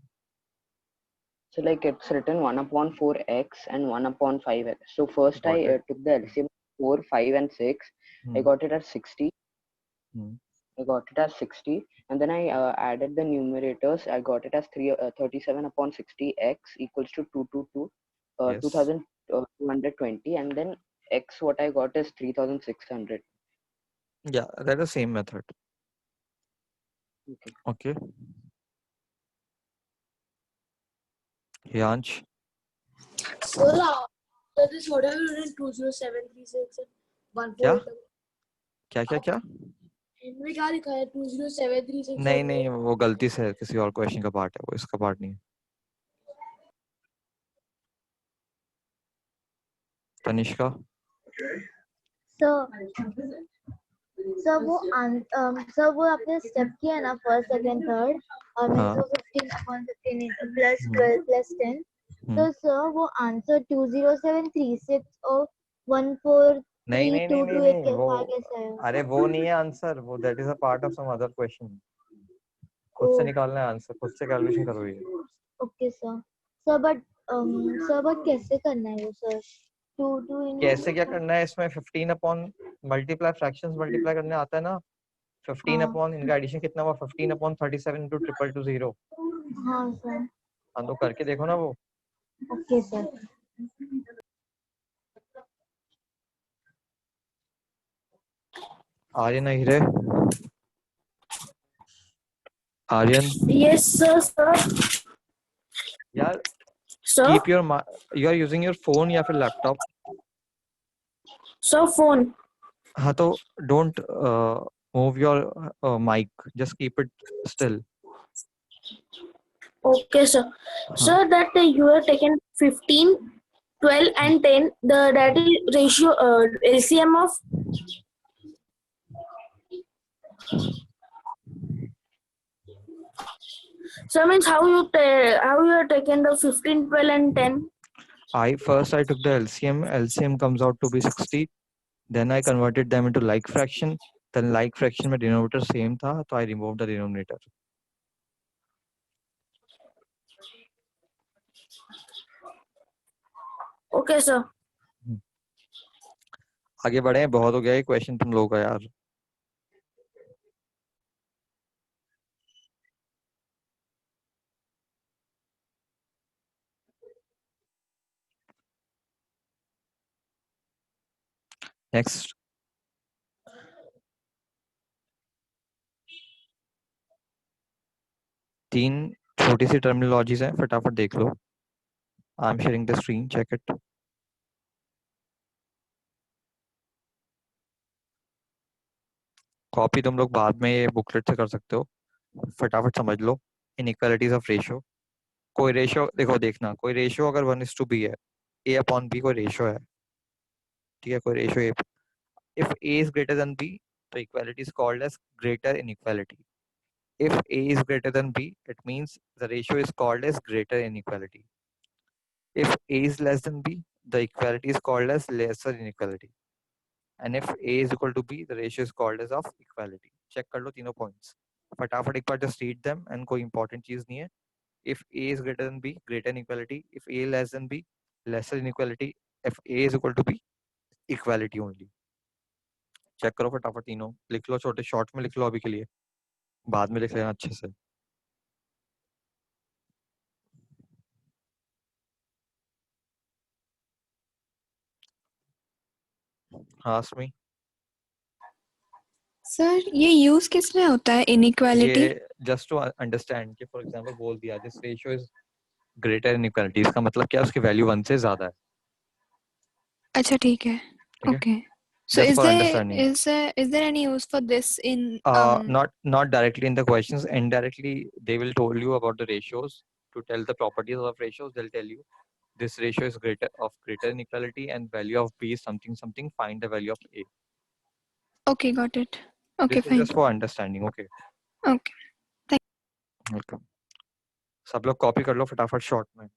So like it's written 1/4x and 1/5x. So first I took the LCM 4, 5 and 6. I got it at 60. I got it as 60, and then I added the numerators. I got it as 37/60x equals to 2220, and then x what I got is 3600. Yeah, that's the same method. Okay. Yanch. So this whatever in 20736 and 14. क्या? इनमें क्या लिखा है 20736? नहीं वो गलती से किसी और क्वेश्चन का पार्ट है, वो इसका पार्ट नहीं है. तनिष्का. सर वो आपने स्टेप किया ना फर्स्ट सेकंड थर्ड और मैं तो 15/15 प्लस 12 प्लस 10 तो सर वो आंसर 20736 और 14 नहीं वो अरे वो नहीं है आंसर, वो that is a part of some other question. खुद से निकालना है आंसर, खुद से कैलकुलेशन करो ये. ओके सर बट कैसे करना है वो सर? कैसे क्या करना है इसमें? 15 अपॉन मल्टीप्लाई फ्रैक्शंस मल्टीप्लाई करने आता है ना. 15 अपॉन इनका एडिशन कितना हुआ? 15 अपॉन 37 into 2220. हाँ सर. हाँ तो करके देखो ना वो. Okay sir. आर्यन हिरे. आर्यन. Yes sir. यार sir? keep your you are using your phone या फिर लैपटॉप? Sir, phone. हाँ तो don't move your mic, just keep it still. Okay sir. Sir, that you are taken 15, 12 and 10, that is ratio LCM of so means how you are taken the 15, 12 and 10? I took the LCM comes out to be 60. Then I converted them into like fraction. Then like fraction में denominator same था, तो I removed the denominator. Okay sir. आगे बढ़े, बहुत हो गया ये question तुम लोगों का यार. Next. तीन छोटी सी टर्मिनोलॉजीज हैं, फटाफट देख लो. I am sharing the screen, check it. Copy तुम लोग बाद में ये बुकलेट से कर सकते हो, फटाफट समझ लो. Inequalities of ratio. कोई रेशियो देखना, कोई रेशियो अगर 1:b है, a/b कोई रेशियो है, ठीक है, कोई ratio a. If a is greater than b, तो equality is called as greater inequality. If A is greater than B, it means the ratio is called as greater inequality. If A is less than B, the equality is called as lesser inequality. And if A is equal to B, the ratio is called as of equality. Check कर लो तीनों points. फटाफट एक बार just read them and कोई important चीज नहीं है. If A is greater than B, greater inequality. If A less than B, lesser inequality. If A is equal to B, equality only. Check करो फटाफट तीनों. लिख लो छोटे शॉर्ट में लिख लो अभी के लिए. बाद में लिख लेना अच्छे से. Ask me. सर ये यूज किस में होता है इनइक्वालिटी? ये जस्ट टू अंडरस्टैंड कि फॉर एग्जांपल बोल दिया this ratio is greater inequality, इसका मतलब क्या उसकी वैल्यू 1 से ज्यादा है. अच्छा ठीक है. Okay. So Just is for there understanding. is there any use for this in Not directly in the questions, indirectly they will tell you about the ratios. To tell the properties of ratios, they'll tell you this ratio is greater inequality and value of B is something something, find the value of A. Okay, got it. Okay, This is fine. just for understanding. Okay. Okay. Thank Welcome. सब लोग copy कर लो फटाफट short में.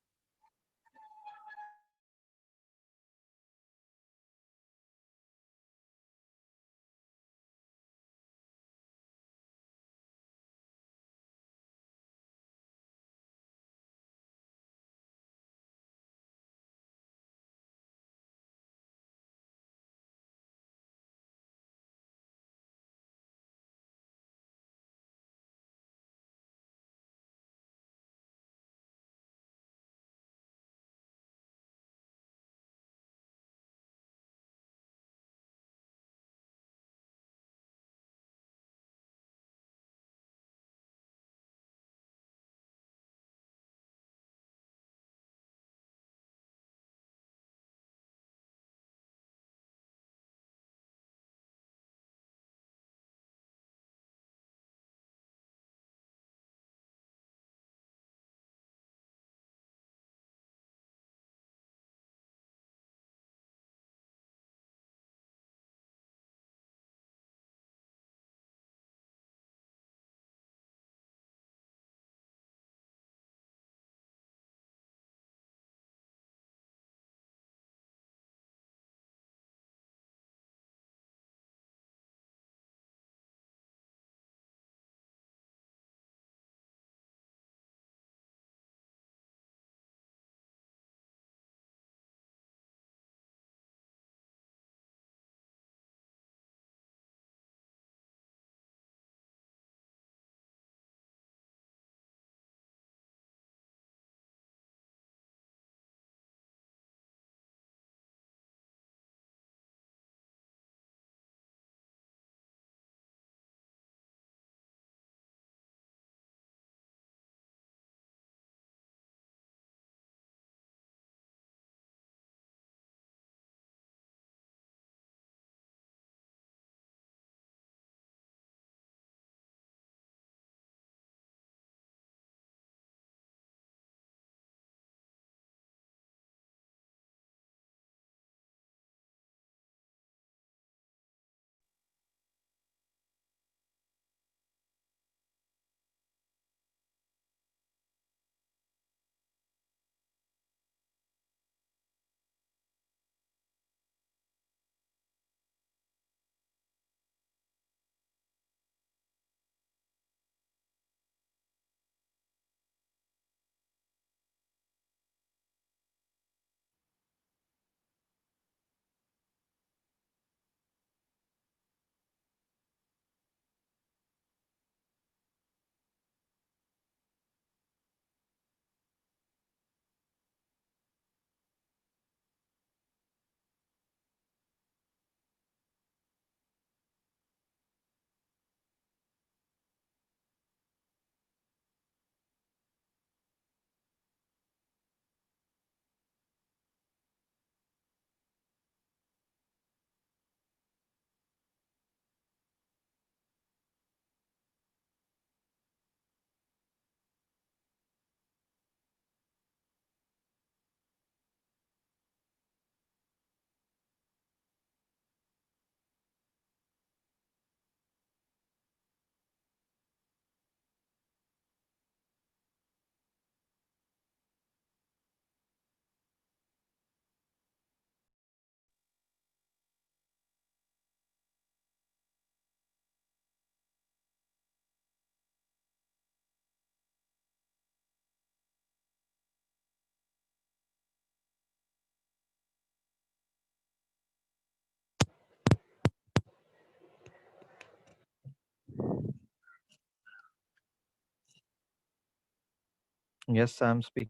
Yes, I'm speaking.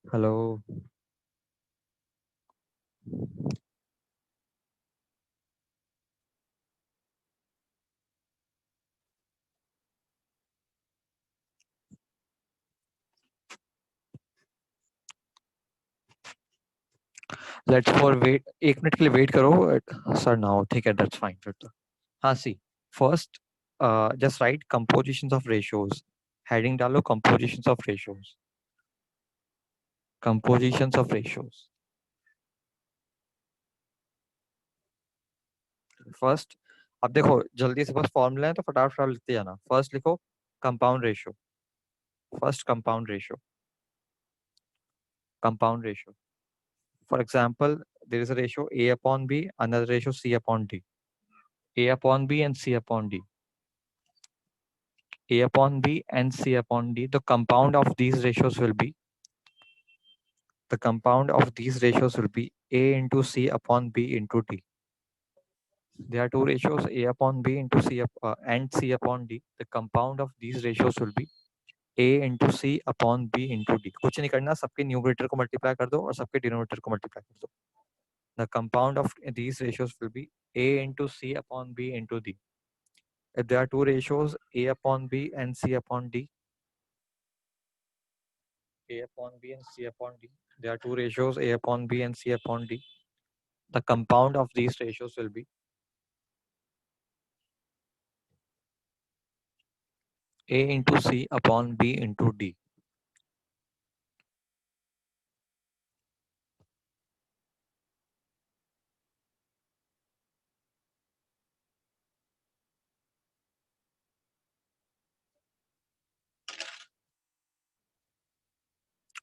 Hello. Let's for wait, 1 minute के लिए wait करो sir now, ठीक है, दैट्स फाइन फिर तो। हाँ see, first just write compositions of ratios, heading डालो compositions of ratios, compositions of ratios. First अब देखो जल्दी से, बस फॉर्मूला है तो फटाफट लिखते जाना। फर्स्ट लिखो compound ratio, first compound ratio, compound ratio. For example, there is a ratio A upon B, another ratio C upon D. A upon B and C upon D. A upon B and C upon D. The compound of these ratios will be, the compound of these ratios will be A into C upon B into D. There are two ratios, A upon B into C and C upon D. The compound of these ratios will be A into C upon B into D. कुछ नहीं करना, सबके numerator को multiply कर दो और सबके denominator को मल्टीप्लाई कर दो। The compound of these ratios will be A into C upon B into D. If there are two ratios A upon B and C upon D, A upon B and C upon D, there are two ratios A upon B and C upon D. The compound of these ratios will be A into C upon B into D.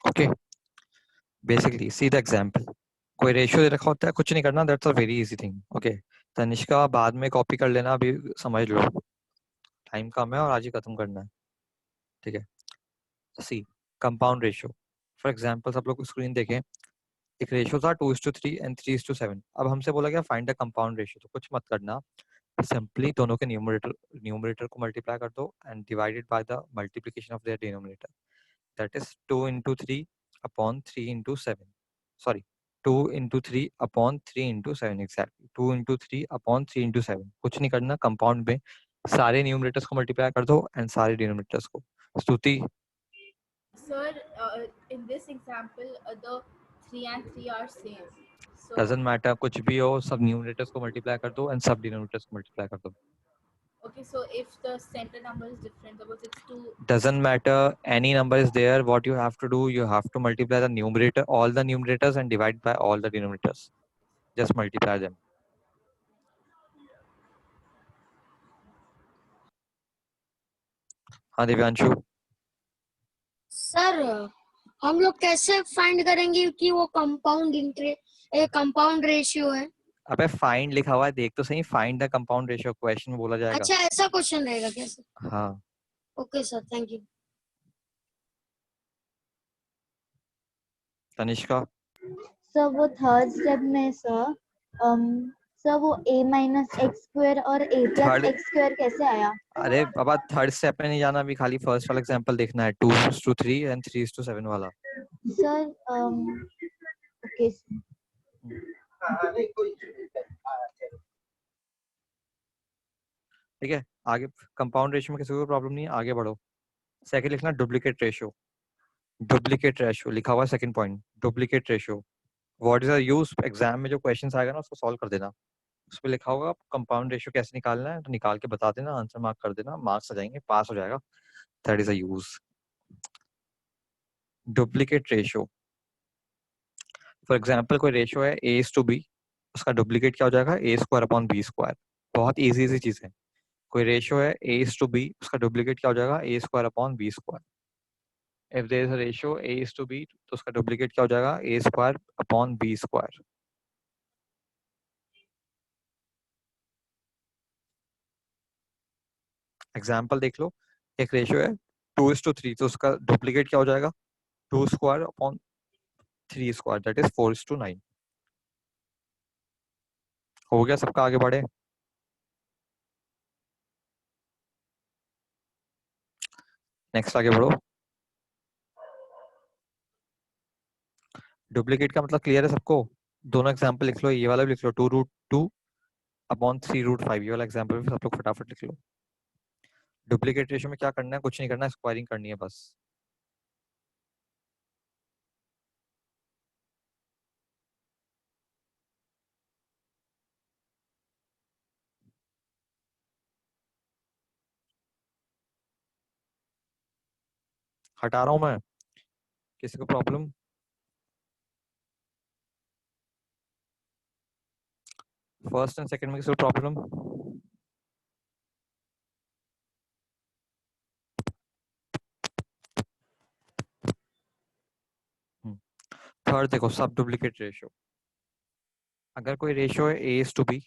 Okay, basically see the example. कोई ratio दे रखा होता है, कुछ नहीं करना, that's a very easy thing. Okay Tanishka बाद में copy कर लेना, अभी समझ लो टाइम कम है और आज ही खत्म करना है, ठीक है। C compound ratio, for example सब लोग स्क्रीन देखें, एक रेशियो था 2:3 एंड 3:7। अब हमसे बोला गया फाइंड द कंपाउंड रेशियो, तो कुछ मत करना, सिंपली दोनों के न्यूमरेटर को मल्टीप्लाई कर दो and divided by the multiplication of their denominator, that is 2 into 3 upon 3 into 7, sorry 2 into 3 upon 3 into 7, exactly 2 into 3 upon 3 into 7। कुछ नहीं करना, कंपाउंड में सारे न्यूमरेटर्स को मल्टीप्लाई कर दो एंड सारे डिनोमिनेटर्स को। स्तुति Sir, in this example, the 3 and 3 are same. So, doesn't matter, कुछ भी हो, सब न्यूमरेटर्स को मल्टीप्लाई कर दो एंड सब डिनोमिनेटर्स को मल्टीप्लाई कर दो। okay, so if the center number is different, suppose it's 2. Doesn't matter, any number is there, what you have to do, you have to multiply the numerator, all the numerators, and divide by all the denominators. Just multiply them. हाँ Divyanshu. Sir हम लोग कैसे find करेंगे कि वो compound ratio है? अबे find लिखा हुआ है, देख तो सही, find the compound ratio question में बोला जाएगा। अच्छा ऐसा क्वेश्चन रहेगा क्या सर? हाँ okay sir, thank you. Tanishka. Sir वो थर्ड स्टेप में सर वो a minus x square और a plus x square कैसे आया? अरे बाबा थर्ड स्टेप में नहीं जाना, अभी खाली फर्स्ट वाला एग्जांपल देखना है, 2:3 एंड 3:7 वाला। सर ओके ठीक है, आगे कंपाउंड रेशियो में किसी को प्रॉब्लम नहीं है, आगे बढ़ो। सेकंड लिखना डुप्लीकेट रेशियो, डुप्लीकेट रेशियो लिखा हुआ है second point, duplicate ratio. What is the use, exam में जो क्वेश्चंस आएगा ना उसको सॉल्व कर देना, उस पर लिखा होगा कंपाउंड रेशियो कैसे निकालना है, तो निकाल के बता देना, आंसर मार्क कर देना, मार्क्स आ जाएंगे, पास हो जाएगा, that is a use. Duplicate ratio, for example कोई रेशियो है A:B, उसका डुप्लीकेट क्या हो जाएगा, A² upon B²। बहुत इजी सी चीज है, कोई रेशियो है A:B, उसका डुप्लीकेट क्या हो जाएगा, A² upon B²। If there is a ratio A:B, तो उसका डुप्लीकेट क्या हो जाएगा, A² upon B²। एग्जाम्पल देख लो, एक रेशियो है 2:3, तो उसका डुप्लीकेट क्या हो जाएगा, 2² upon 3², दैट इज 4:9। हो गया सबका, आगे बढ़े। नेक्स्ट आगे बढ़ो। डुप्लीकेट का मतलब क्लियर है सबको? दोनों एग्जांपल लिख लो, ये वाला भी लिख लो, 2√2/3√5, ये वाला एग्जांपल भी सब लोग फटाफट लिख लो। डुप्लीकेट रेशियो में क्या करना है? कुछ नहीं करना है, स्क्वायरिंग करनी है बस। हटा रहा हूं मैं, किसी को प्रॉब्लम? फर्स्ट एंड सेकंड में किसी को प्रॉब्लम? थर्ड देखो, सब डुप्लीकेट रेशियो। अगर कोई रेशियो है A is to B,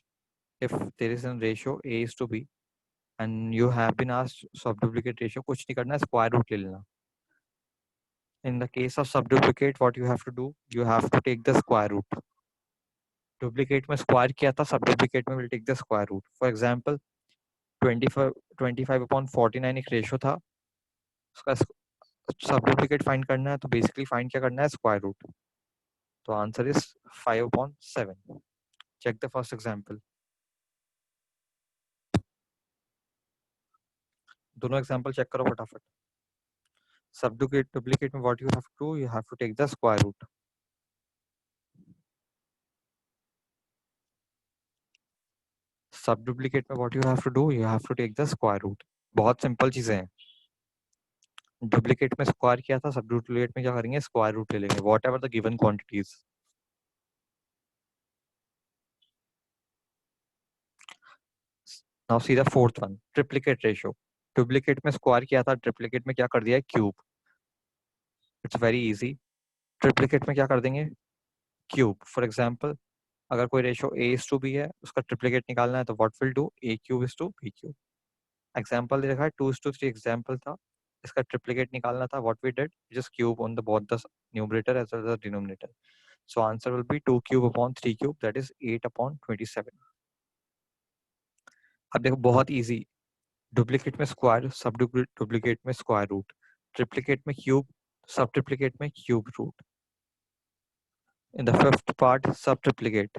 if there is a ratio A is to B and you have been asked sub duplicate ratio, कुछ नहीं करना है, स्क्वायर रूट ले लेना। In the case of sub duplicate, what you have to do, you have to take the square root. Duplicate में square किया था, सब डुप्लीकेट में will take the square root. For example 25/49 एक रेशियो था, उसका सब डुप्लीकेट फाइंड करना है, तो बेसिकली फाइंड क्या करना है? Square root. तो answer is 5/7। Check the first example. दोनों एग्जांपल चेक करो फटाफट। सब डुप्लीकेट में what you have to, you have to take the square root. सब डुप्लीकेट में what you have to do, you have to take the square root. बहुत simple चीजें हैं। डुप्लीकेट में स्क्वायर किया था, सब डुप्लीकेट में क्या करेंगे? स्क्वायर रूट ले लेंगे, what ever the given quantities. Now see the fourth one, triplicate ratio. Duplicate में स्क्वायर किया था, ट्रिप्लीकेट में क्या कर दिया है? Cube. It's very easy. Triplicate में क्या कर देंगे? क्यूब। फॉर एग्जाम्पल, अगर कोई ratio A is to B है, उसका ट्रिप्लीकेट निकालना है, तो what will do? A cube is to B cube. Example दे रखा है 2:3 एग्जाम्पल था, इसका ट्रिप्लीकेट निकालना था, what we did, just cube on the both the numerator as well as the denominator. So answer will be 2 cube upon 3 cube, that is 8/27। अब देखो बहुत इजी, डुप्लीकेट में स्क्वायर, सब डुप्लीकेट में स्क्वायर रूट, ट्रिप्लीकेट में cube, subtriplicate में cube root. In the fifth part, सब triplicate,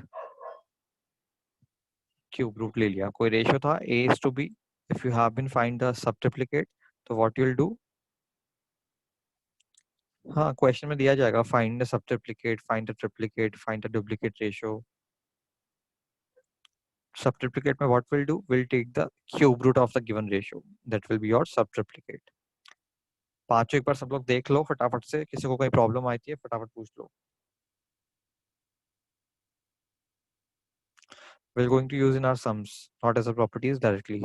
cube root ले लिया। कोई रेशियो था A is to B, if you have been find the subtriplicate, तो what you'll do, हाँ क्वेश्चन में दिया जाएगा, find the subtriplicate, find the triplicate, find the duplicate ratio। subtriplicate में what we'll do, we'll take the cube root of the given ratio, that will be your subtriplicate। पांचों एक बार सब लोग देख लो फटाफट से, किसी को कोई प्रॉब्लम आई है फटाफट पूछ लो। we're going to use in our sums, not as a properties directly।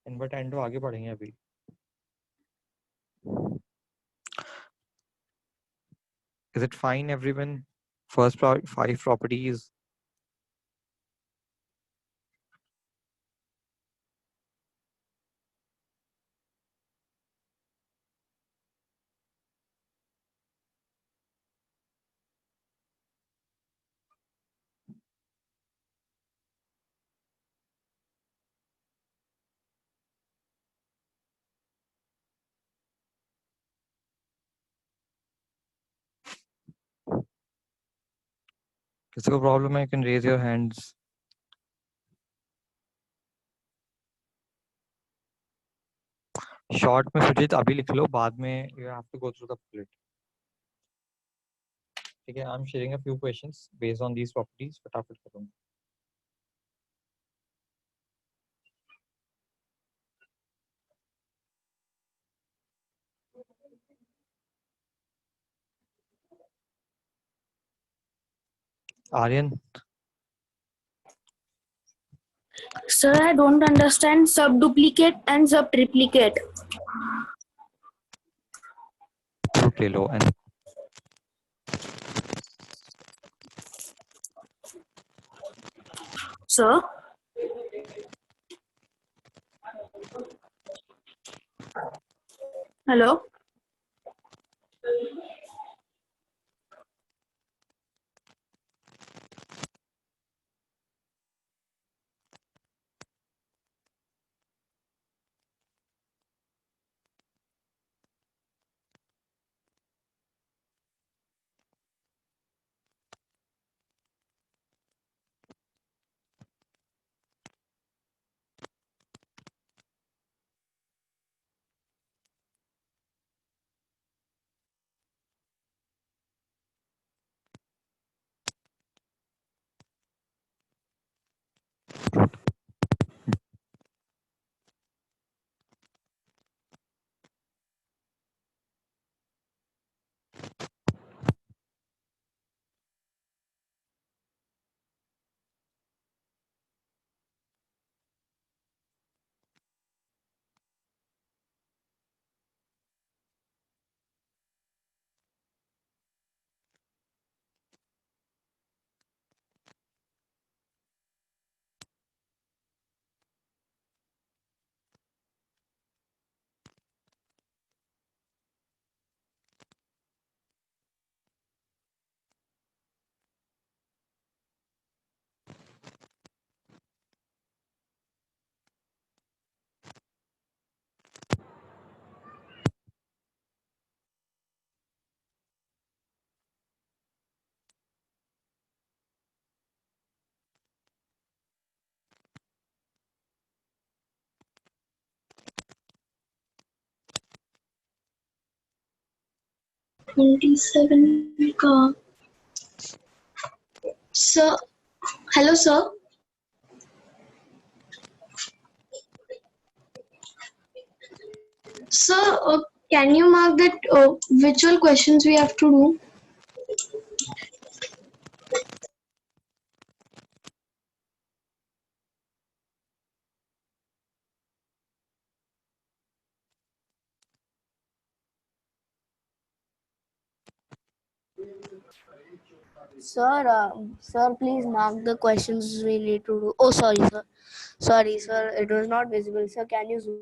Invertendo आगे बढ़ेंगे अभी। Is it fine everyone? First 5 properties। किसी को प्रॉब्लम है, you can raise your hands. Short में सुजीत अभी लिख लो, बाद में you have to go through the bullet. ठीक है, I'm sharing a few questions based on these properties. फटाफट करूँगा. Aryan. Sir, I don't understand subduplicate and subtriplicate. ले लो and Sir? Hello? Sir, hello, sir. Sir, can you mark that which all questions we have to do? Sir, please mark the questions we need to do. Oh, sorry, sir. Sorry, sir. It was not visible. Sir, can you zoom